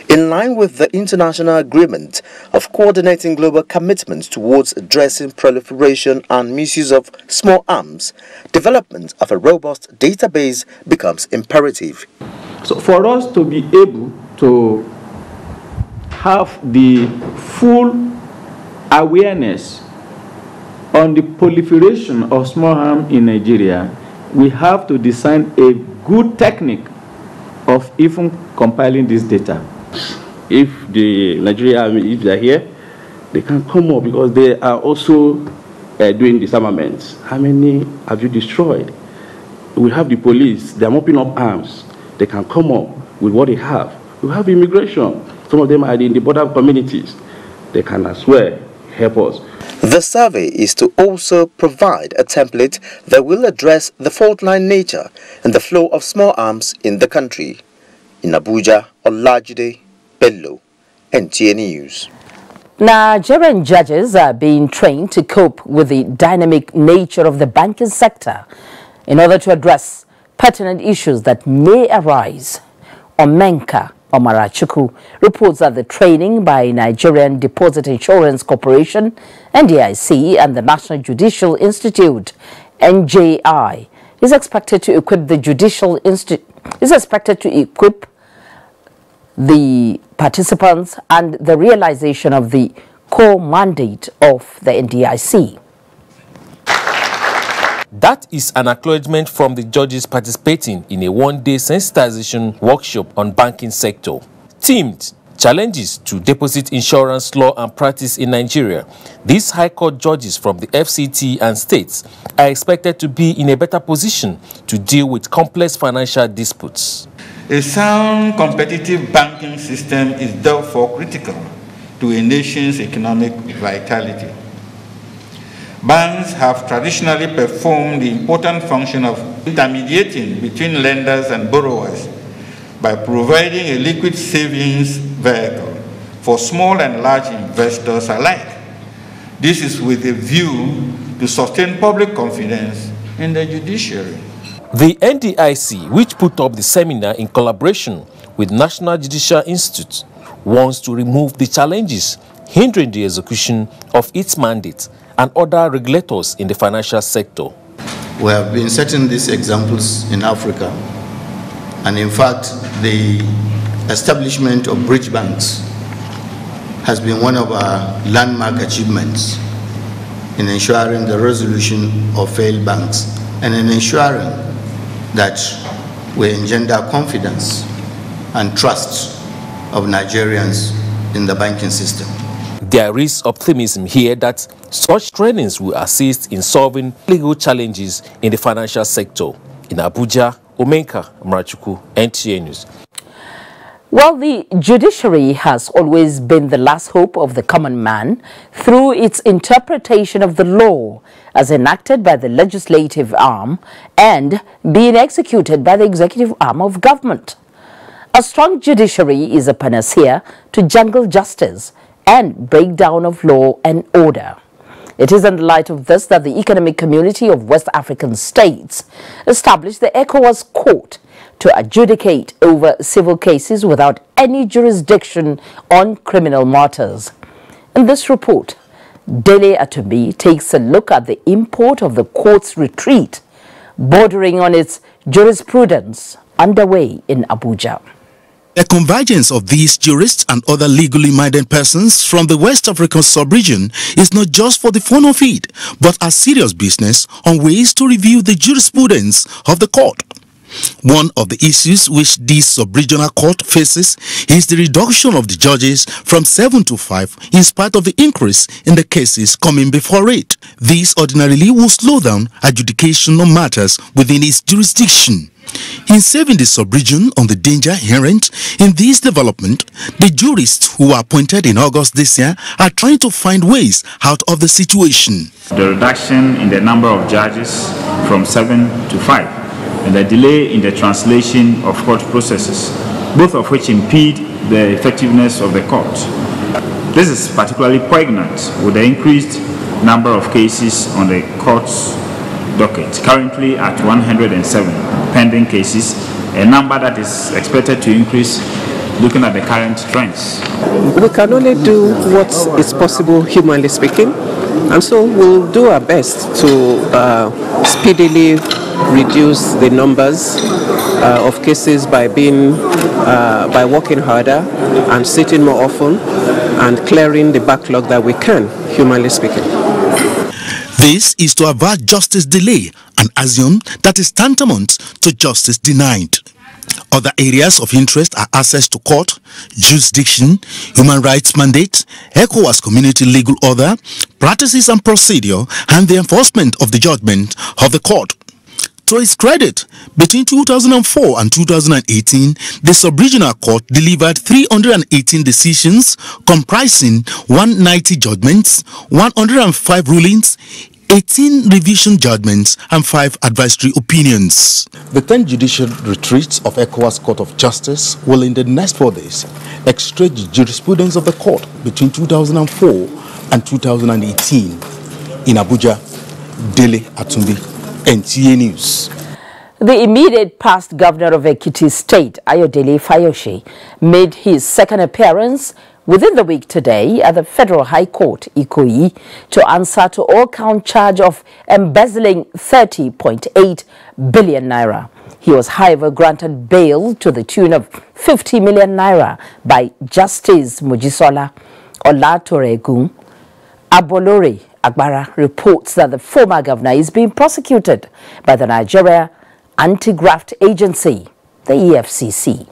Speaker 24: In line with the international agreement of coordinating global commitments towards addressing proliferation and misuse of small arms, development of a robust database becomes imperative.
Speaker 25: So for us to be able to have the full awareness on the proliferation of small arms in Nigeria, we have to design a good technique of even compiling this data.
Speaker 26: If the Nigerian Army, if they are here, they can come up because they are also doing disarmaments. How many have you destroyed? We have the police, they are mopping up arms. They can come up with what they have. We have immigration. Some of them are in the border communities. They can as well help us.
Speaker 24: The survey is to also provide a template that will address the fault-line nature and the flow of small arms in the country. In Abuja, Olajide Bello, NTA News.
Speaker 1: Nigerian judges are being trained to cope with the dynamic nature of the banking sector in order to address pertinent issues that may arise. Omenka Omarachukwu reports that the training by Nigerian Deposit Insurance Corporation, NDIC, and the National Judicial Institute, NJI, is expected to equip the participants and the realization of the core mandate of the NDIC.
Speaker 28: That is an acknowledgement from the judges participating in a one-day sensitization workshop on banking sector. Themed Challenges to Deposit Insurance Law and Practice in Nigeria. These High Court judges from the FCT and states are expected to be in a better position to deal with complex financial disputes.
Speaker 30: A sound competitive banking system is therefore critical to a nation's economic vitality.
Speaker 3: Banks have traditionally performed the important function of intermediating between lenders and borrowers by providing a liquid savings vehicle for small and large investors alike. This is with a view to sustain public confidence in the judiciary.
Speaker 28: The NDIC, which put up the seminar in collaboration with National Judicial Institute, wants to remove the challenges hindering the execution of its mandate and other regulators in the financial sector.
Speaker 4: We have been setting these examples in Africa, and in fact, the establishment of bridge banks has been one of our landmark achievements in ensuring the resolution of failed banks and in ensuring that we engender confidence and trust of Nigerians in the banking system.
Speaker 28: There is optimism here that such trainings will assist in solving legal challenges in the financial sector. In Abuja, Omenka Mrachuku, NTA News.
Speaker 1: Well, the judiciary has always been the last hope of the common man through its interpretation of the law as enacted by the legislative arm and being executed by the executive arm of government. A strong judiciary is a panacea to jungle justice and breakdown of law and order. It is in the light of this that the Economic Community of West African States established the ECOWAS Court to adjudicate over civil cases without any jurisdiction on criminal matters. In this report, Dele Atumbi takes a look at the import of the court's retreat, bordering on its jurisprudence underway in Abuja.
Speaker 6: The convergence of these jurists and other legally minded persons from the West African sub-region is not just for the fun of it, but a serious business on ways to review the jurisprudence of the court. One of the issues which this sub-regional court faces is the reduction of the judges from 7 to 5 in spite of the increase in the cases coming before it. This ordinarily will slow down adjudication on matters within its jurisdiction. In saving the sub-region on the danger inherent in this development, the jurists who were appointed in August this year are trying to find ways out of the situation.
Speaker 7: The reduction in the number of judges from 7 to 5 and the delay in the translation of court processes, both of which impede the effectiveness of the court. This is particularly poignant with the increased number of cases on the court's docket, currently at 107 pending cases, a number that is expected to increase looking at the current trends.
Speaker 8: We can only do what is possible, humanly speaking, and so we'll do our best to speedily reduce the numbers of cases by working harder and sitting more often and clearing the backlog that we can, humanly speaking.
Speaker 6: This is to avert justice delay, an axiom that is tantamount to justice denied. Other areas of interest are access to court, jurisdiction, human rights mandate, ECOWAS community legal order, practices and procedure, and the enforcement of the judgment of the court. To its credit, between 2004 and 2018, the sub-regional court delivered 318 decisions comprising 190 judgments, 105 rulings, 18 revision judgments and 5 advisory opinions. The 10 judicial retreats of ECOWAS Court of Justice will in the next 4 days extract the jurisprudence of the court between 2004 and 2018. In Abuja, Dele Atumbi, NTA News.
Speaker 1: The immediate past governor of Ekiti State, Ayodele Fayose, made his second appearance within the week today at the Federal High Court, Ikoyi, to answer to all count charge of embezzling 30.8 billion naira. He was, however, granted bail to the tune of 50 million naira by Justice Mojisola Olatoregun. Abolore Agbara reports that the former governor is being prosecuted by the Nigeria Anti-Graft Agency, the EFCC.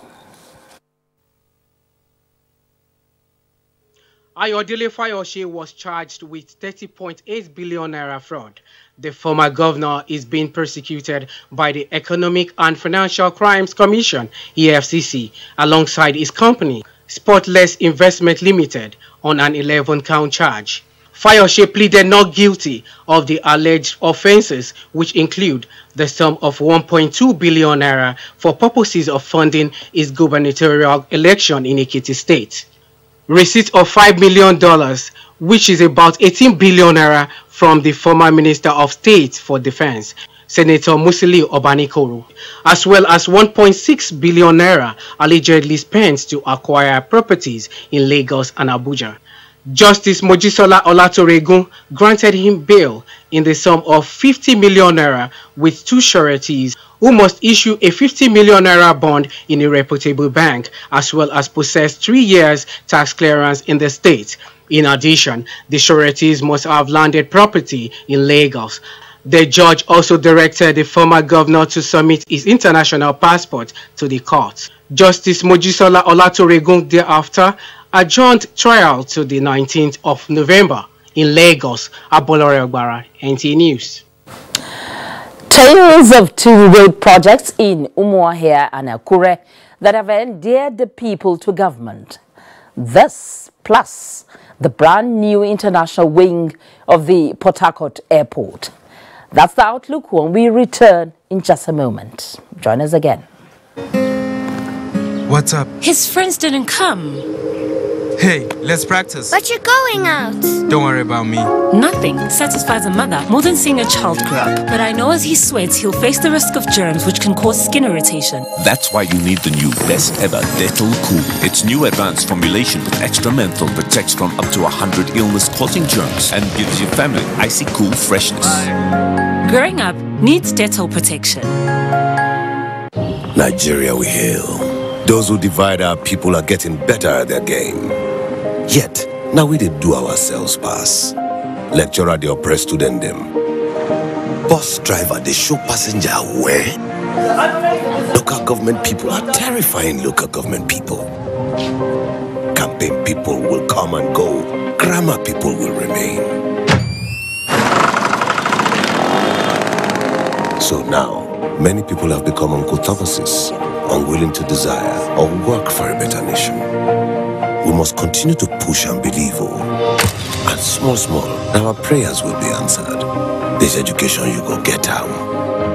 Speaker 9: Ayodele Fayose was charged with 30.8 billion naira fraud. The former governor is being persecuted by the Economic and Financial Crimes Commission, EFCC, alongside his company, Spotless Investment Limited, on an 11-count charge. Fayose pleaded not guilty of the alleged offences, which include the sum of 1.2 billion naira for purposes of funding his gubernatorial election in Ekiti State. Receipt of $5 million, which is about 18 billion naira from the former Minister of State for Defense, Senator Musili Obanikoro, as well as 1.6 billion naira allegedly spent to acquire properties in Lagos and Abuja. Justice Mojisola Olatoregun granted him bail in the sum of 50 million naira with two sureties who must issue a 50 million naira bond in a reputable bank, as well as possess 3 years tax clearance in the state. In addition, the sureties must have landed property in Lagos. The judge also directed the former governor to submit his international passport to the court. Justice Mojisola Olatoregun thereafter adjourned trial to the 19th of November in Lagos. Abolore Ogbara, NTA News.
Speaker 1: Tales of two road projects in Umuahia and Akure that have endeared the people to government. This plus the brand new international wing of the Port Harcourt Airport. That's the outlook when we return in just a moment. Join us again.
Speaker 5: What's up?
Speaker 10: His friends didn't come.
Speaker 5: Hey, let's practice.
Speaker 11: But you're going out.
Speaker 5: Don't worry about me.
Speaker 10: Nothing satisfies a mother more than seeing a child grow up. But I know as he sweats, he'll face the risk of germs which can cause skin irritation.
Speaker 12: That's why you need the new best ever Dettol Cool. Its new advanced formulation with extra menthol protects from up to 100 illness-causing germs and gives your family icy cool freshness.
Speaker 10: Growing up needs Dettol protection.
Speaker 13: Nigeria we hail. Those who divide our people are getting better at their game. Yet, now we did do ourselves pass. Lecturer they oppress student them. Bus driver they show passenger where. Local government people are terrifying local government people. Campaign people will come and go. Grammar people will remain. So now, many people have become Uncle Thomases, unwilling to desire or work for a better nation. We must continue to push and believe, and small, now our prayers will be answered. This education you go get out.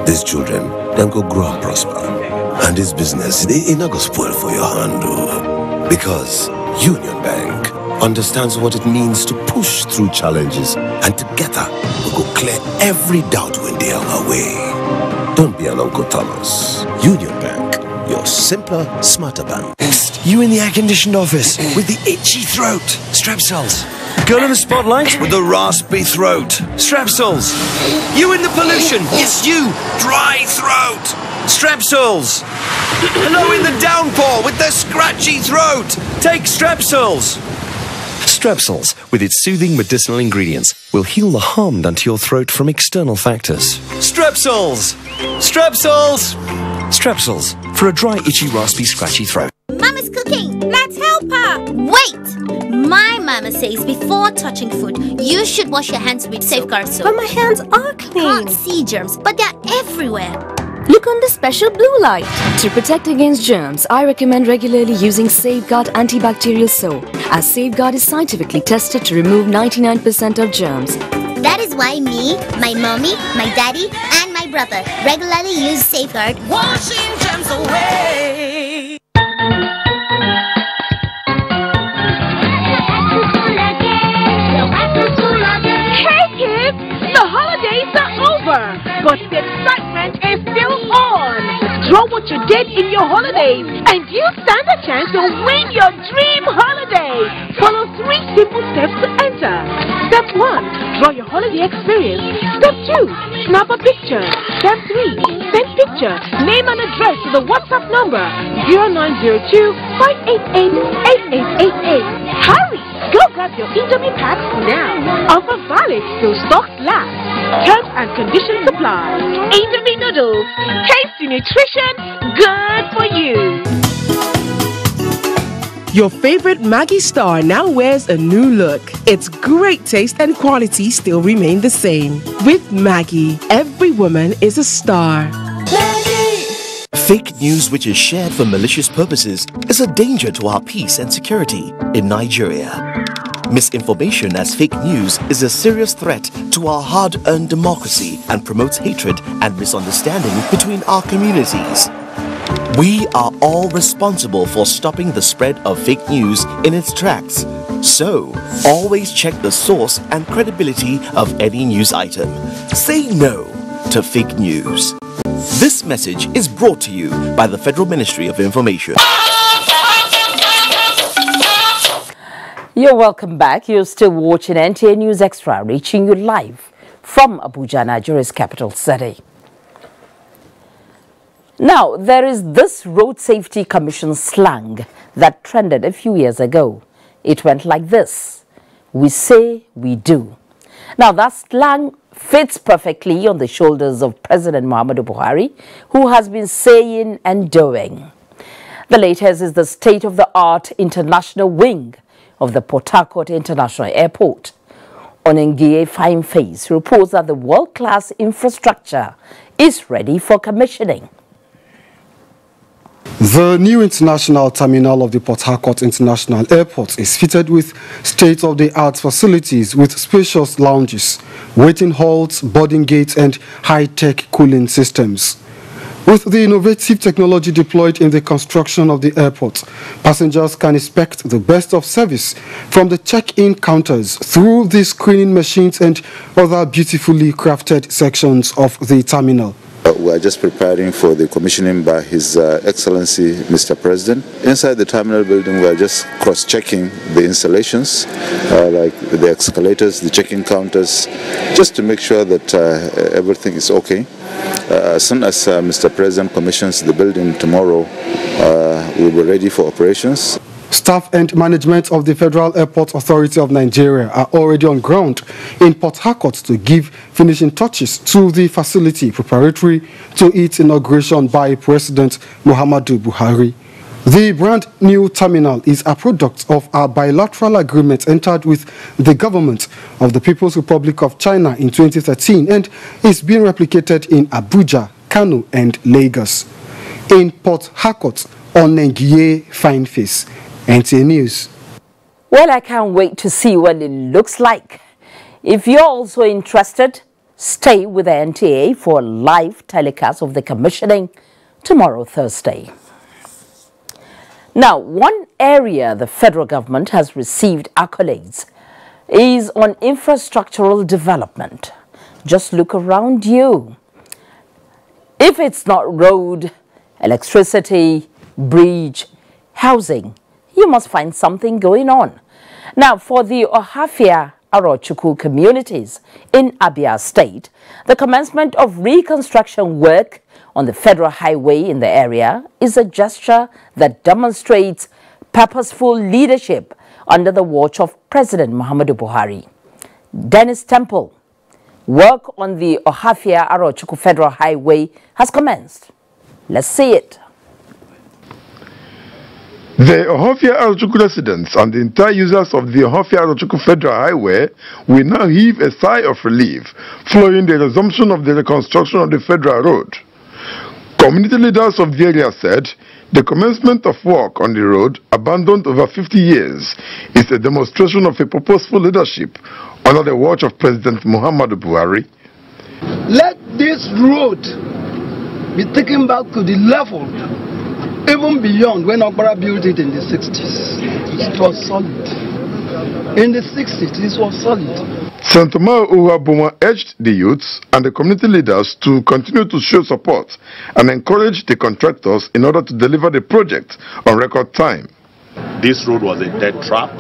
Speaker 13: These children, them go grow and prosper. And this business, they not go spoil for your hand, because Union Bank understands what it means to push through challenges, and together we go clear every doubt when they are our way. Don't be an Uncle Thomas. Union Bank, your simpler, smarter bank.
Speaker 14: You in the air-conditioned office with the itchy throat. Strepsils. Girl in the spotlight with the raspy throat. Strepsils. You in the pollution. Yes, you. Dry throat. Strepsils. Hello in the downpour with the scratchy throat. Take Strepsils.
Speaker 15: Strepsils, with its soothing medicinal ingredients, will heal the harm done to your throat from external factors.
Speaker 14: Strepsils. Strepsils.
Speaker 15: Strepsils, for a dry, itchy, raspy, scratchy throat.
Speaker 11: Mama's cooking. Let's help her. Wait. My mama says before touching food, you should wash your hands with Safeguard soap.
Speaker 16: But my hands are clean.
Speaker 11: Can't see germs, but they're everywhere.
Speaker 16: Look on the special blue light. To protect against germs, I recommend regularly using Safeguard antibacterial soap, as Safeguard is scientifically tested to remove 99% of germs.
Speaker 11: That is why me, my mommy, my daddy, and my brother regularly use Safeguard, washing germs away.
Speaker 27: Hey kids, the holidays are over, but the excitement is still on. Draw what you did in your holidays, and you stand a chance to win your dream holiday. Follow 3 simple steps to enter. Step 1, draw your holiday experience. Step 2, snap a picture. Step 3, send picture, name and address to the WhatsApp number 0902-588-8888. Hurry! Go grab your Indomie packs now. Offer valid till stocks last. Terms and conditions apply. Indomie noodles. Tasty nutrition. Good for you.
Speaker 29: Your favorite Maggi star now wears a new look. Its great taste and quality still remain the same. With Maggi, every woman is a star.
Speaker 31: Fake news which is shared for malicious purposes is a danger to our peace and security in Nigeria.
Speaker 2: Misinformation as fake news is a serious threat to our hard-earned democracy and promotes hatred and misunderstanding between our communities. We are all responsible for stopping the spread of fake news in its tracks. So, always check the source and credibility of any news item. Say no to fake news. This message is brought to you by the Federal Ministry of Information.
Speaker 1: You're welcome back. You're still watching NTA News Extra, reaching you live from Abuja, Nigeria's capital city. Now, there is this Road Safety Commission slang that trended a few years ago. It went like this: we say, we do. Now, that slang fits perfectly on the shoulders of President Muhammadu Buhari, who has been saying and doing. The latest is the state-of-the-art international wing of the Port Harcourt International Airport. Onengie Fine Face reports that the world-class infrastructure is ready for commissioning.
Speaker 17: The new international terminal of the Port Harcourt International Airport is fitted with state-of-the-art facilities with spacious lounges, waiting halls, boarding gates and high-tech cooling systems. With the innovative technology deployed in the construction of the airport, passengers can expect the best of service from the check-in counters through the screening machines and other beautifully crafted sections of the terminal.
Speaker 18: We are just preparing for the commissioning by His Excellency Mr. President. Inside the terminal building, we are just cross-checking the installations, like the escalators, the check-in counters, just to make sure that everything is okay. As soon as Mr. President commissions the building tomorrow, we'll be ready for operations.
Speaker 17: Staff and management of the Federal Airport Authority of Nigeria are already on ground in Port Harcourt to give finishing touches to the facility preparatory to its inauguration by President Muhammadu Buhari. The brand new terminal is a product of a bilateral agreement entered with the government of the People's Republic of China in 2013 and is being replicated in Abuja, Kano and Lagos. In Port Harcourt, Onengie Fine Face, NTA News.
Speaker 1: Well, I can't wait to see what it looks like. If you're also interested, stay with the NTA for a live telecast of the commissioning tomorrow, Thursday. Now, one area the federal government has received accolades is on infrastructural development. Just look around you. If it's not road, electricity, bridge, housing, you must find something going on. Now, for the Ohafia Arochukwu communities in Abia State, the commencement of reconstruction work on the federal highway in the area is a gesture that demonstrates purposeful leadership under the watch of President Muhammadu Buhari. Dennis Temple, work on the Ohafia Arochukwu Federal Highway has commenced. Let's see it.
Speaker 19: The Ohafia Arochukwu residents and the entire users of the Ohafia Arochukwu Federal Highway will now heave a sigh of relief following the resumption of the reconstruction of the federal road. Community leaders of the area said the commencement of work on the road, abandoned over 50 years, is a demonstration of a purposeful leadership under the watch of President Muhammadu Buhari.
Speaker 20: Let this road be taken back to the level even beyond when Okpara built it in the 60s. It was solid. In the 60s, it was solid.
Speaker 19: Santoma Uwabuma urged the youths and the community leaders to continue to show support and encourage the contractors in order to deliver the project on record time.
Speaker 21: This road was a dead trap.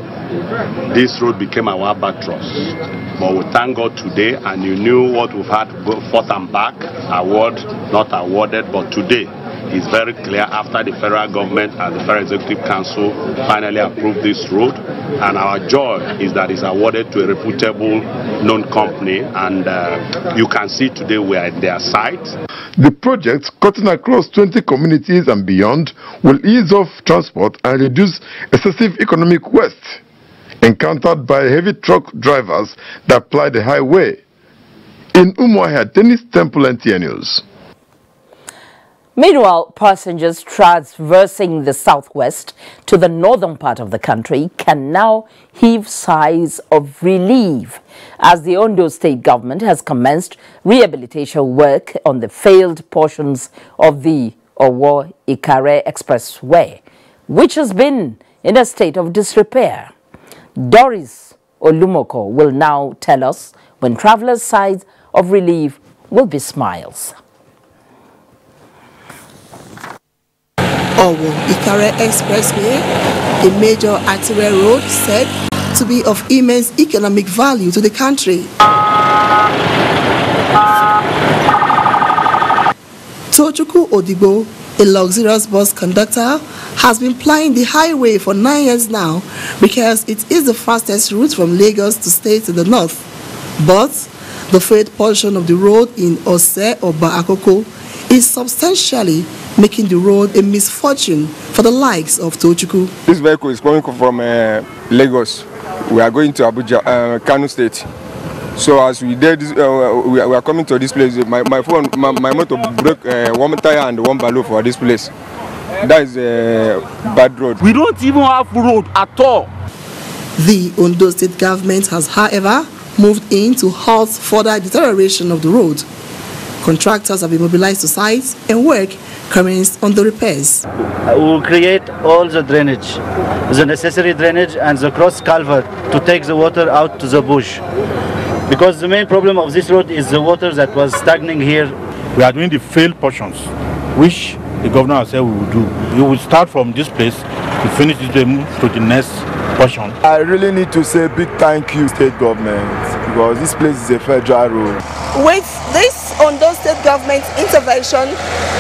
Speaker 21: This road became our albatross. But we thank God today, and you knew what we've had forth and back, award, not awarded, but today is very clear after the federal government and the Federal Executive Council finally approved this road, and our joy is that it's awarded to a reputable known company, and you can see today we are at their site.
Speaker 19: The project, cutting across 20 communities and beyond, will ease off transport and reduce excessive economic waste encountered by heavy truck drivers that ply the highway. In Umuahia, Dennis Temple, NTA News.
Speaker 1: Meanwhile, passengers traversing the southwest to the northern part of the country can now heave sighs of relief as the Ondo state government has commenced rehabilitation work on the failed portions of the Owo-Ikare Expressway, which has been in a state of disrepair. Doris Olumoko will now tell us when travelers' sighs of relief will be smiles.
Speaker 3: Owo-Ikare Expressway, a major arterial road said to be of immense economic value to the country. Tochukwu Odibo, a luxurious bus conductor, has been plying the highway for 9 years now because it is the fastest route from Lagos to states in the north. But the failed portion of the road in Ose or Akoko is substantially making the road a misfortune for the likes of Tochukwu.
Speaker 4: This vehicle is coming from Lagos. We are going to Abuja, Kano State. So as we did, we are coming to this place. My motor broke one tire and one balloon for this place. That is a bad road.
Speaker 7: We don't even have road at all.
Speaker 3: The Ondo State government has, however, moved in to halt further deterioration of the road. Contractors have been mobilized to sites and work commenced on the repairs.
Speaker 22: We will create all the drainage, the necessary drainage and the cross culvert to take the water out to the bush. Because the main problem of this road is the water that was stagnating here.
Speaker 23: We are doing the failed portions, which the governor has said we will do. We will start from this place to finish this, move to the next portion.
Speaker 19: I really need to say big thank you, state government, because this place is a federal road.
Speaker 3: With this Ondo State government intervention,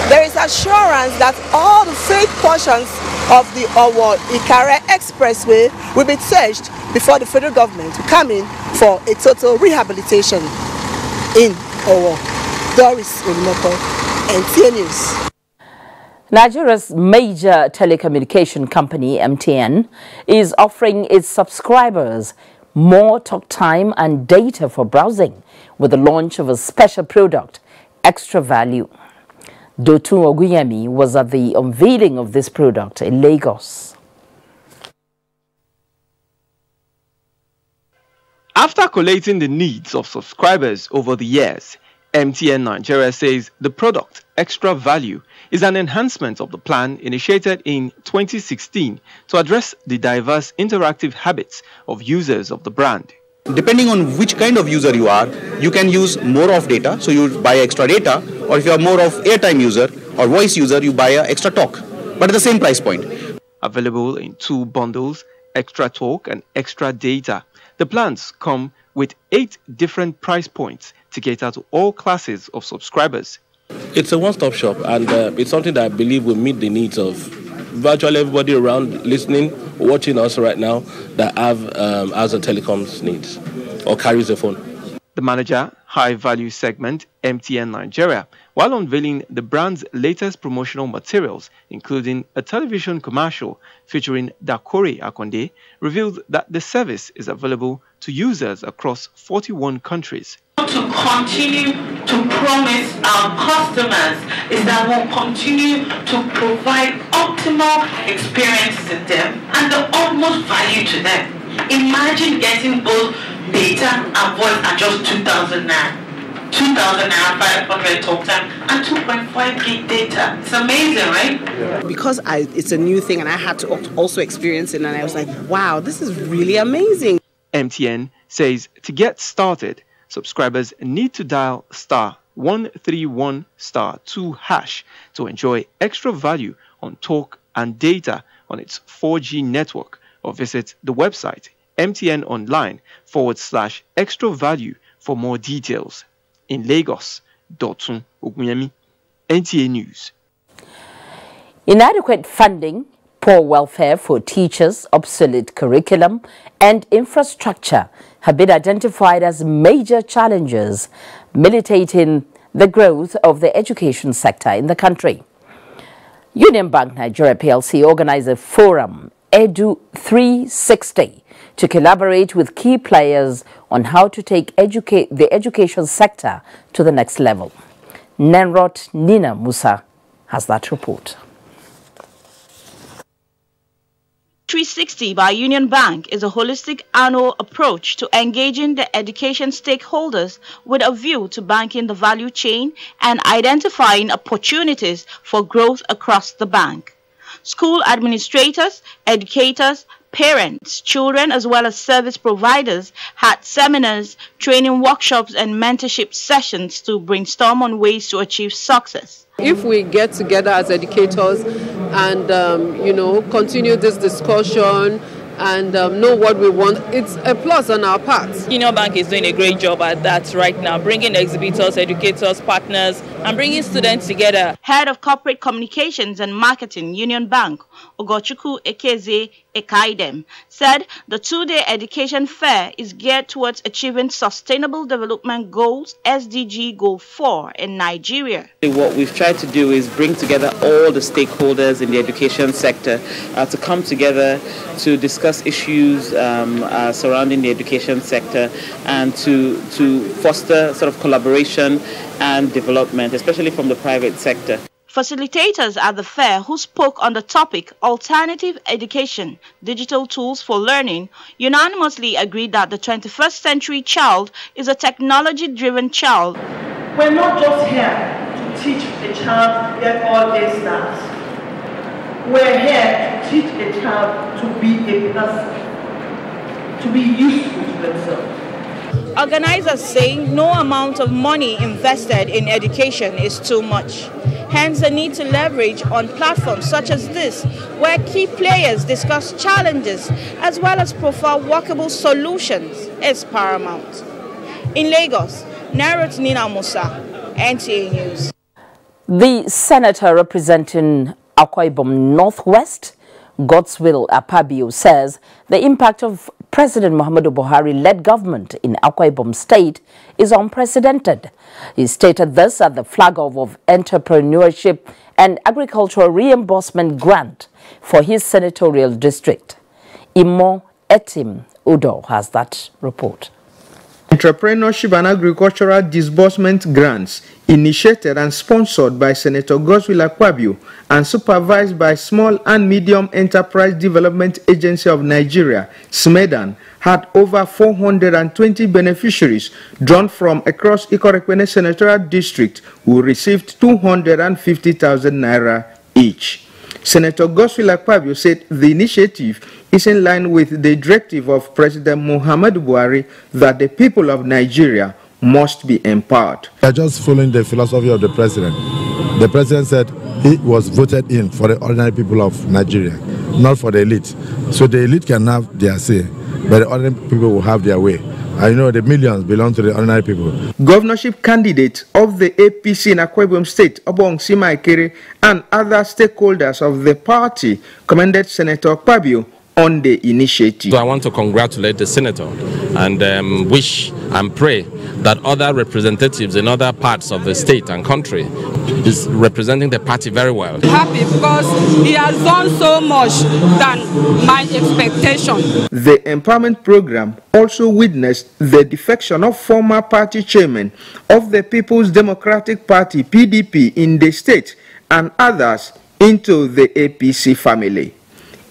Speaker 3: there is assurance that all the failed portions of the Owo-Ikare Expressway will be searched before the federal government will come in for a total rehabilitation in Owo. Doris Olumoko, NTA News.
Speaker 1: Nigeria's major telecommunication company, MTN, is offering its subscribers more talk time and data for browsing with the launch of a special product, Extra Value. Dotun Oguyemi was at the unveiling of this product in Lagos.
Speaker 24: After collating the needs of subscribers over the years, MTN Nigeria says the product, Extra Value, is an enhancement of the plan initiated in 2016 to address the diverse interactive habits of users of the brand.
Speaker 25: Depending on which kind of user you are, you can use more of data, so you buy extra data, or if you are more of airtime user or voice user, you buy extra talk, but at the same price point.
Speaker 24: Available in 2 bundles, Extra Talk and Extra Data. The plans come with 8 different price points to cater to all classes of subscribers.
Speaker 26: It's a one-stop shop, and it's something that I believe will meet the needs of virtually everybody around listening, watching us right now that have other telecoms needs or carries a phone.
Speaker 24: The manager, High Value Segment, MTN Nigeria, while unveiling the brand's latest promotional materials, including a television commercial featuring Dakore Akonde, revealed that the service is available to users across 41 countries.
Speaker 28: To continue to promise our customers is that we'll continue to provide optimal experience to them and the utmost value to them. Imagine getting both data and voice at just 2,000 naira. 2,000 naira, 500 talk time, and 2.5 gig data. It's amazing, right?
Speaker 30: Because it's a new thing and I had to also experience it, and I was like, wow, this is really amazing.
Speaker 24: MTN says to get started, subscribers need to dial *131*2# to enjoy extra value on talk and data on its 4G network, or visit the website mtnonline/extra value for more details. In Lagos, Dotun Oguyemi, NTA News.
Speaker 1: Inadequate funding, poor welfare for teachers, obsolete curriculum, and infrastructure have been identified as major challenges militating the growth of the education sector in the country. Union Bank Nigeria PLC organized a forum, Edu 360, to collaborate with key players on how to take the education sector to the next level. Nenrot Nina Musa has that report.
Speaker 5: 360 by Union Bank is a holistic annual approach to engaging the education stakeholders with a view to banking the value chain and identifying opportunities for growth across the bank. School administrators, educators, parents, children, as well as service providers had seminars, training workshops, and mentorship sessions to brainstorm on ways to achieve success.
Speaker 6: If we get together as educators and, continue this discussion and know what we want, it's a plus on our part.
Speaker 8: Union Bank is doing a great job at that right now, bringing exhibitors, educators, partners, and bringing students together.
Speaker 5: Head of Corporate Communications and Marketing, Union Bank, Ogochukwu Ekeze Ekaidem, said the two-day education fair is geared towards achieving Sustainable Development Goals, SDG Goal 4 in Nigeria.
Speaker 9: What we've tried to do is bring together all the stakeholders in the education sector to come together to discuss issues surrounding the education sector and to foster sort of collaboration and development, especially from the private sector.
Speaker 5: Facilitators at the fair who spoke on the topic Alternative Education, Digital Tools for Learning, unanimously agreed that the 21st century child is a technology-driven child.
Speaker 28: We're not just here to teach a child get all A stars. We're here to teach a child to be a person, to be useful to themselves.
Speaker 5: Organizers say no amount of money invested in education is too much. Hence the need to leverage on platforms such as this, where key players discuss challenges as well as profile workable solutions, is paramount. In Lagos, Narot Nina Musa, NTA News.
Speaker 1: The senator representing Akwa Ibom Northwest, Godswill Akpabio, says the impact of President Muhammadu Buhari-led government in Akwa Ibom State is unprecedented. He stated this at the flag-off of entrepreneurship and agricultural reimbursement grant for his senatorial district. Imo Etim Udo has that report.
Speaker 10: Entrepreneurship and agricultural disbursement grants initiated and sponsored by Senator Godswill Akpabio and supervised by Small and Medium Enterprise Development Agency of Nigeria, SMEDAN, had over 420 beneficiaries drawn from across Ikorekwene Senatorial District who received 250,000 naira each. Senator Godswill Akpabio said the initiative is in line with the directive of President Muhammadu Buhari that the people of Nigeria must be empowered.
Speaker 12: We are just following the philosophy of the president. The president said he was voted in for the ordinary people of Nigeria, not for the elite. So the elite can have their say, but the ordinary people will have their way. I know the millions belong to the ordinary people.
Speaker 10: Governorship candidates of the APC in Akwa Ibom State, Obong Simaikere, and other stakeholders of the party commended Senator Akpabio on the initiative.
Speaker 13: So I want to congratulate the senator and wish and pray that other representatives in other parts of the state and country is representing the party very well.
Speaker 14: Happy because he has done so much than my expectation.
Speaker 10: The empowerment program also witnessed the defection of former party chairman of the People's Democratic Party PDP in the state and others into the APC family.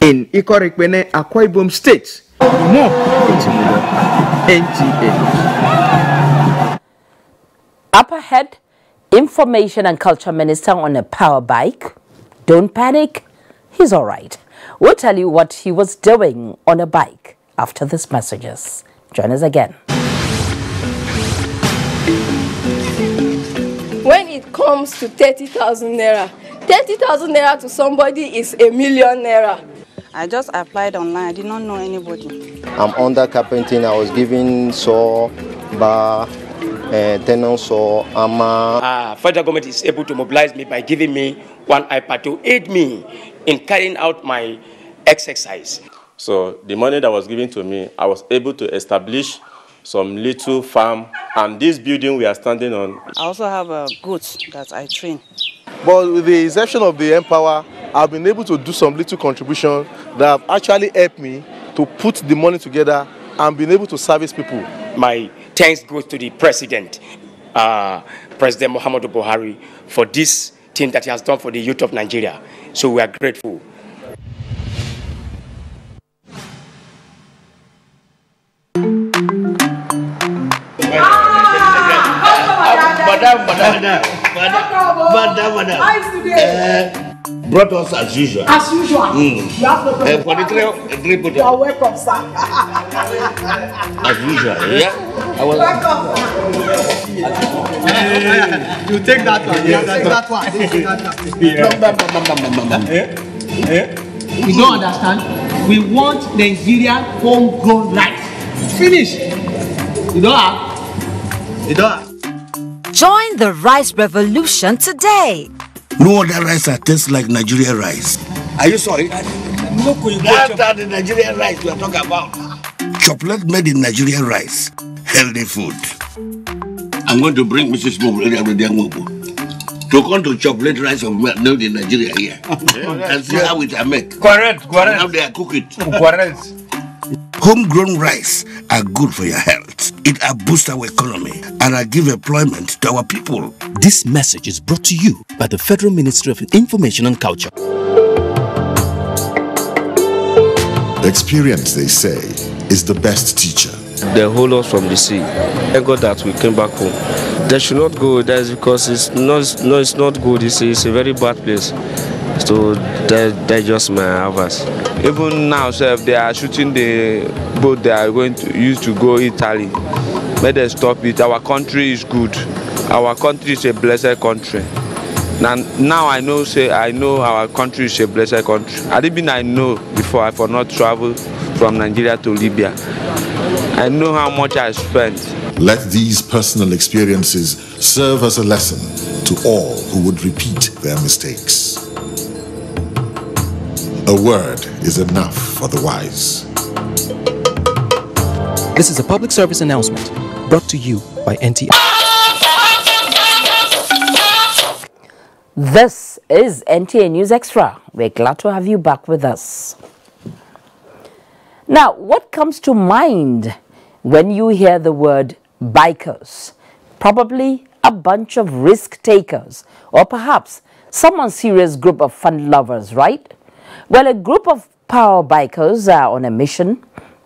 Speaker 10: In Ikorekwene, Akwa Ibom State, more NTA.
Speaker 1: Up ahead, Information and Culture Minister on a power bike. Don't panic, he's all right. We'll tell you what he was doing on a bike after these messages. Join us again.
Speaker 15: When it comes to 30,000 naira, 30,000 naira to somebody is a million naira.
Speaker 16: I just applied online. I did not know anybody.
Speaker 31: I'm under carpenting. I was given saw, bar, tenant saw, hammer.
Speaker 32: Federal government is able to mobilize me by giving me one iPad to aid me in carrying out my exercise.
Speaker 33: So the money that was given to me, I was able to establish some little farm, and this building we are standing on.
Speaker 16: I also have goods that I train.
Speaker 34: But with the inception of the Empower, I've been able to do some little contribution that have actually helped me to put the money together and been able to service people.
Speaker 32: My thanks goes to the President, President Muhammadu Buhari, for this thing that he has done for the youth of Nigeria. So we are grateful.
Speaker 2: Brought us as usual.
Speaker 3: As usual. You have no problem.
Speaker 2: For the three
Speaker 3: you are welcome, sir.
Speaker 2: As usual, yeah.
Speaker 3: Welcome.
Speaker 2: You take that one.
Speaker 3: Yeah, take that one. You don't understand? We want Nigerian homegrown rice. Finish. You don't have? You don't have?
Speaker 4: Join the rice revolution today.
Speaker 2: No other rice that tastes like Nigerian rice. Are you sorry? That's the Nigerian rice we are talking about. Chocolate made in Nigerian rice. Healthy food. I'm going to bring Mrs. Mobo to come to chocolate rice of made in Nigeria here. And see how it are made.
Speaker 3: Correct.
Speaker 2: How they are cook it.
Speaker 3: Correct.
Speaker 2: Homegrown rice are good for your health. It boosts our economy and give employment to our people.
Speaker 7: This message is brought to you by the Federal Ministry of Information and Culture.
Speaker 11: Experience, they say, is the best teacher.
Speaker 17: They hold us from the sea. Thank God that we came back home. They should not go there because it's not good. It's a very bad place. So they just may have us.
Speaker 18: Even now, sir, they are shooting the boat they are going to use to go Italy. Let them stop it. Our country is good. Our country is a blessed country. Now I know our country is a blessed country. I know before I for not travel from Nigeria to Libya. I know how much I spent.
Speaker 11: Let these personal experiences serve as a lesson to all who would repeat their mistakes. A word is enough for the wise.
Speaker 7: This is a public service announcement brought to you by NTA.
Speaker 1: This is NTA News Extra. We're glad to have you back with us. Now, what comes to mind when you hear the word bikers? Probably a bunch of risk takers, or perhaps some unserious group of fun lovers, right? Well, a group of power bikers are on a mission.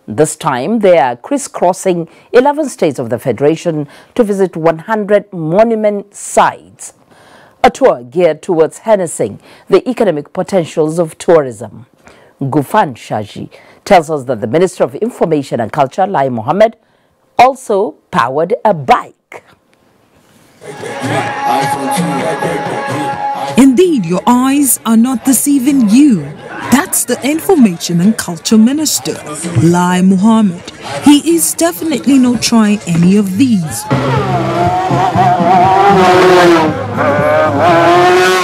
Speaker 1: This time, they are crisscrossing 11 states of the Federation to visit 100 monument sites. A tour geared towards harnessing the economic potentials of tourism. Gufan Shaji tells us that the Minister of Information and Culture, Lai Mohammed, also powered a bike.
Speaker 19: Indeed, your eyes are not deceiving you. That's the Information and Culture Minister, Lai Mohammed. He is definitely not trying any of these,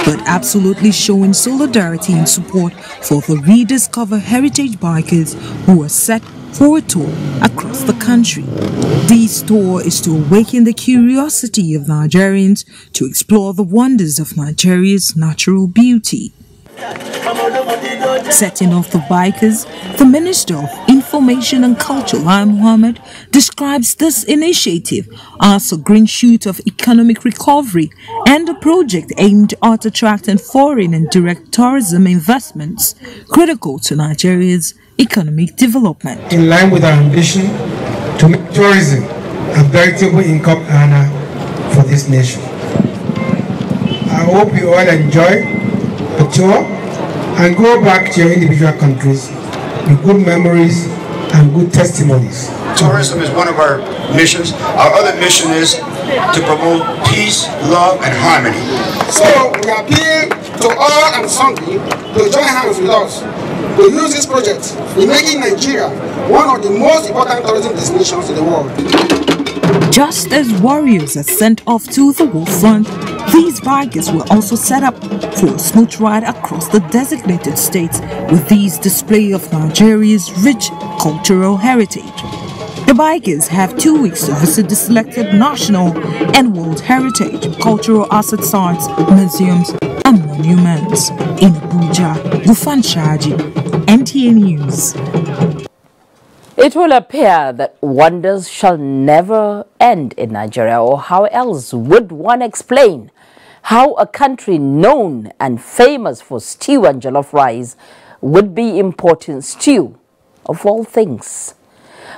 Speaker 19: but absolutely showing solidarity and support for the rediscovered heritage bikers who are set for a tour across the country. This tour is to awaken the curiosity of Nigerians to explore the wonders of Nigeria's natural beauty. Setting off the bikers, the Minister of Information and Culture, Lai Mohammed, describes this initiative as a green shoot of economic recovery and a project aimed at attracting foreign and direct tourism investments critical to Nigeria's economic development.
Speaker 20: In line with our ambition to make tourism a veritable income earner for this nation. I hope you all enjoy the tour and go back to your individual countries with good memories and good testimonies.
Speaker 21: Tourism is one of our missions. Our other mission is to promote peace, love, and harmony.
Speaker 20: So we appeal to all and sundry to join hands with us to use this project in making Nigeria one of the most important tourism destinations in the world.
Speaker 19: Just as warriors are sent off to the war front, these bikers were also set up for a smooth ride across the designated states with these display of Nigeria's rich cultural heritage. The bikers have 2 weeks to visit the selected national and world heritage cultural asset sites, museums and monuments. In Abuja, Gufan Shaji, NTA News.
Speaker 1: It will appear that wonders shall never end in Nigeria, or how else would one explain how a country known and famous for stew and jollof rice would be importing stew, of all things.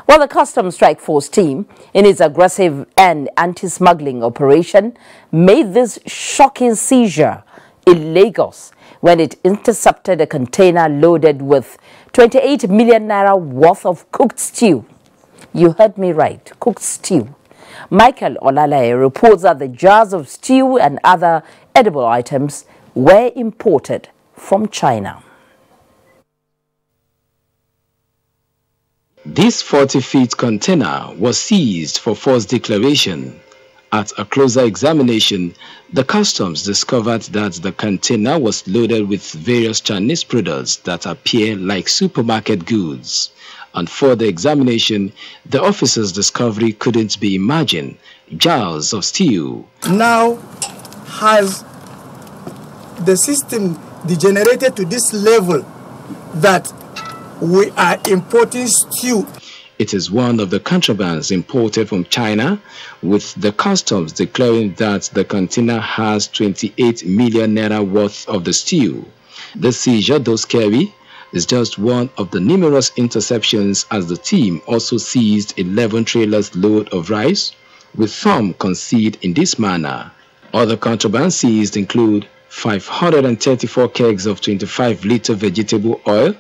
Speaker 1: Well, the Customs Strike Force team, in its aggressive and anti-smuggling operation, made this shocking seizure in Lagos when it intercepted a container loaded with 28 million naira worth of cooked stew. You heard me right, cooked stew. Michael Olalaye reports that the jars of stew and other edible items were imported from China.
Speaker 5: This 40-feet container was seized for false declaration. At a closer examination, the customs discovered that the container was loaded with various Chinese products that appear like supermarket goods. On further examination, the officers' discovery couldn't be imagined: jars of stew.
Speaker 6: Now has the system degenerated to this level that we are importing stew?
Speaker 5: It is one of the contrabands imported from China, with the customs declaring that the container has 28 million naira worth of the stew. The seizure, though scary, is just one of the numerous interceptions, as the team also seized 11 trailers load of rice, with some concealed in this manner. Other contraband seized include 534 kegs of 25-liter vegetable oil,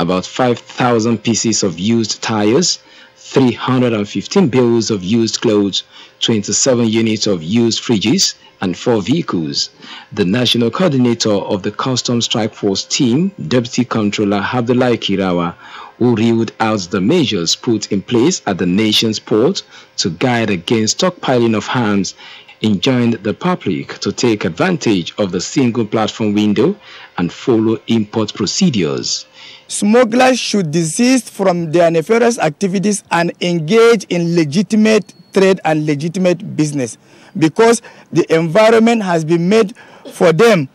Speaker 5: about 5,000 pieces of used tires, 315 bales of used clothes, 27 units of used fridges, and 4 vehicles. The national coordinator of the Customs Strike Force team, Deputy Controller Abdullahi Kirawa, who reeled out the measures put in place at the nation's port to guide against stockpiling of arms, enjoined the public to take advantage of the single platform window and follow import procedures.
Speaker 6: Smugglers should desist from their nefarious activities and engage in legitimate trade and legitimate business, because the environment has been made for them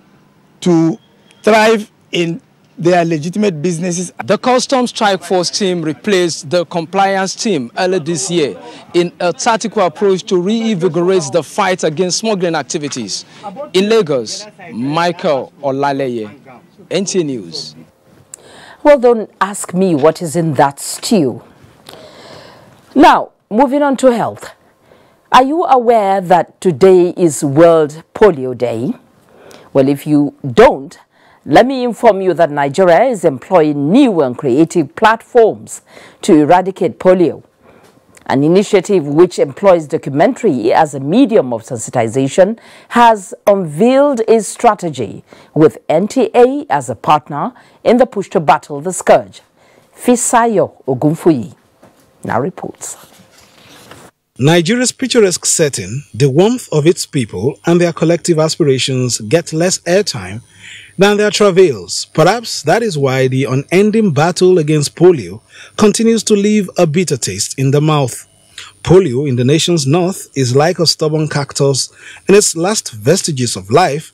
Speaker 6: to thrive in their legitimate businesses.
Speaker 8: The Customs Strike Force team replaced the compliance team early this year in a tactical approach to reinvigorate the fight against smuggling activities. In Lagos, Michael Olalaye, NTA News.
Speaker 1: Well, don't ask me what is in that stew. Now, moving on to health. Are you aware that today is World Polio Day? Well, if you don't, let me inform you that Nigeria is employing new and creative platforms to eradicate polio. An initiative which employs documentary as a medium of sensitization has unveiled a strategy with NTA as a partner in the push to battle the scourge. Fisayo Ogunfuyi now reports.
Speaker 9: Nigeria's picturesque setting, the warmth of its people and their collective aspirations get less airtime than their travails. Perhaps that is why the unending battle against polio continues to leave a bitter taste in the mouth. Polio in the nation's north is like a stubborn cactus in its last vestiges of life,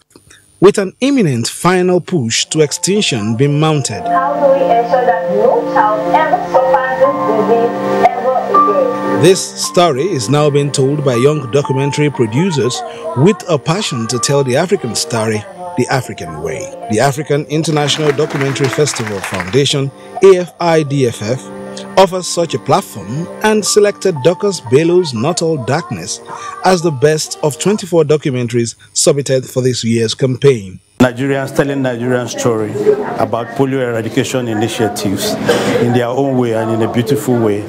Speaker 9: with an imminent final push to extinction being mounted.
Speaker 12: How do we ensure that no child ever suffers this disease ever again?
Speaker 9: This story is now being told by young documentary producers with a passion to tell the African story the African way. The African International Documentary Festival Foundation, AFIDFF, offers such a platform and selected Dorcas Bello's Not All Darkness as the best of 24 documentaries submitted for this year's campaign.
Speaker 22: Nigerians telling Nigerian story about polio eradication initiatives in their own way and in a beautiful way.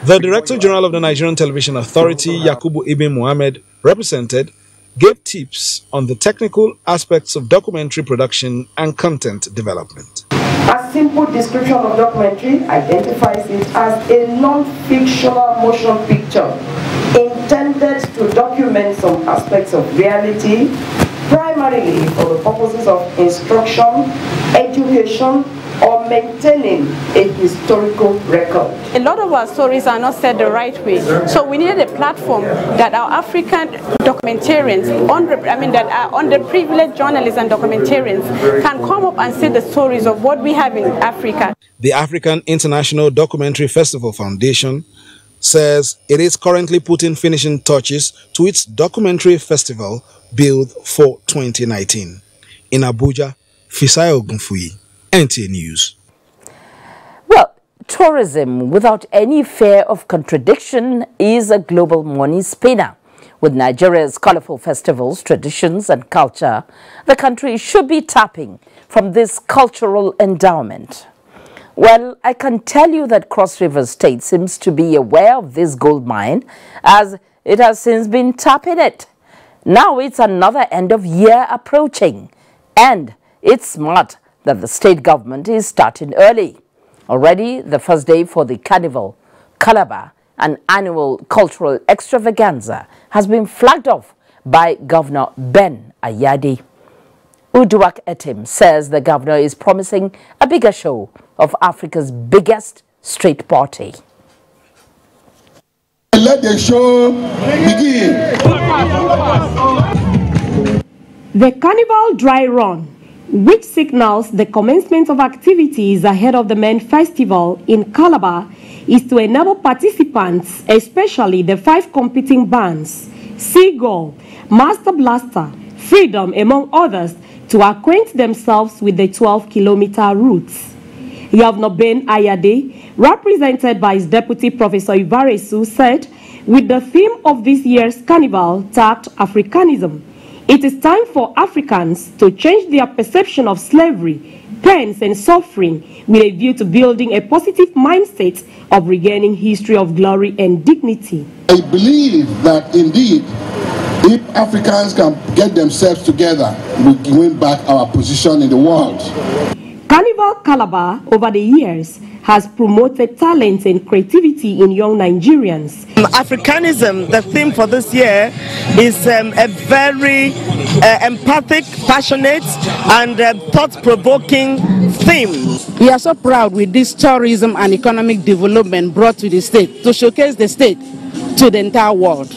Speaker 9: The Director General of the Nigerian Television Authority, Yakubu Ibn Muhammad, represented, gave tips on the technical aspects of documentary production and content development.
Speaker 12: A simple description of documentary identifies it as a non-fictional motion picture intended to document some aspects of reality, primarily for the purposes of instruction, education, or maintaining a historical record.
Speaker 14: A lot of our stories are not said the right way, so we needed a platform that our African documentarians, that are underprivileged journalists and documentarians can come up and say the stories of what we have in Africa.
Speaker 9: The African International Documentary Festival Foundation says it is currently putting finishing touches to its documentary festival billed for 2019. In Abuja, Fisayo Ogunfuyi, NTA News.
Speaker 1: Well, tourism without any fear of contradiction is a global money spinner. With Nigeria's colorful festivals, traditions and culture, the country should be tapping from this cultural endowment. Well, I can tell you that Cross River State seems to be aware of this gold mine, as it has since been tapping it. Now it's another end of year approaching, and it's smart that the state government is starting early. Already, the first day for the Carnival, Calabar, an annual cultural extravaganza, has been flagged off by Governor Ben Ayade. Uduak Etim says the governor is promising a bigger show of Africa's biggest street party.
Speaker 10: Let the show begin.
Speaker 13: The Carnival Dry Run, which signals the commencement of activities ahead of the main festival in Calabar, is to enable participants, especially the 5 competing bands, Seagull, Master Blaster, Freedom, among others, to acquaint themselves with the 12-kilometer routes. Governor Ben Ayade, represented by his deputy Professor Ivaresu, said, with the theme of this year's carnival tagged Africanism, it is time for Africans to change their perception of slavery, pains and suffering with a view to building a positive mindset of regaining history of glory and dignity.
Speaker 10: I believe that indeed, if Africans can get themselves together, we can win back our position in the world.
Speaker 13: Carnival Calabar, over the years, has promoted talent and creativity in young Nigerians.
Speaker 15: Africanism, the theme for this year, is a very empathic, passionate, and thought-provoking theme.
Speaker 16: We are so proud with this tourism and economic development brought to the state, to showcase the state to the entire world.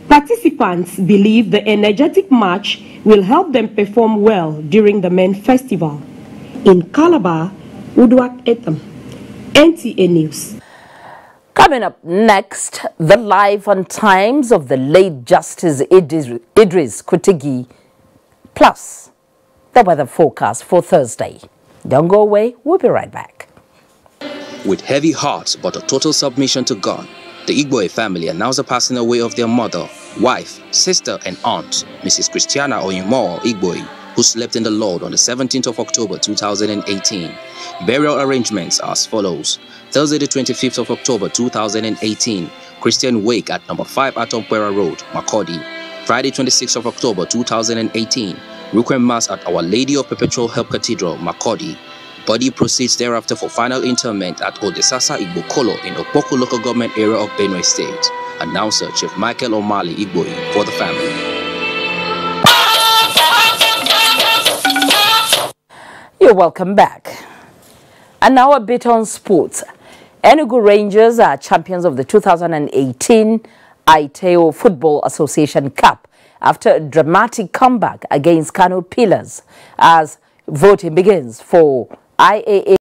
Speaker 13: Participants believe the energetic march will help them perform well during the main festival. In Calabar, Uduak Etam, NTA News.
Speaker 1: Coming up next, the life and times of the late Justice Idris Kutigi, plus the weather forecast for Thursday. Don't go away, we'll be right back.
Speaker 23: With heavy hearts but a total submission to God, the Igboe family announced the passing away of their mother, wife, sister and aunt, Mrs. Christiana Oyumo Igboe, who slept in the Lord on the 17th of October 2018. Burial arrangements are as follows. Thursday the 25th of October 2018, Christian wake at number 5 Atompuera Road, Makurdi. Friday 26th of October 2018, Requiem Mass at Our Lady of Perpetual Help Cathedral, Makurdi. Body proceeds thereafter for final interment at Odesasa Igbokolo in Okpoko local government area of Benue State. Announcer Chief Michael Omali Igboe for the family.
Speaker 1: You're welcome back. And now a bit on sports. Enugu Rangers are champions of the 2018 Aiteo Football Association Cup after a dramatic comeback against Kano Pillars as voting begins for IAA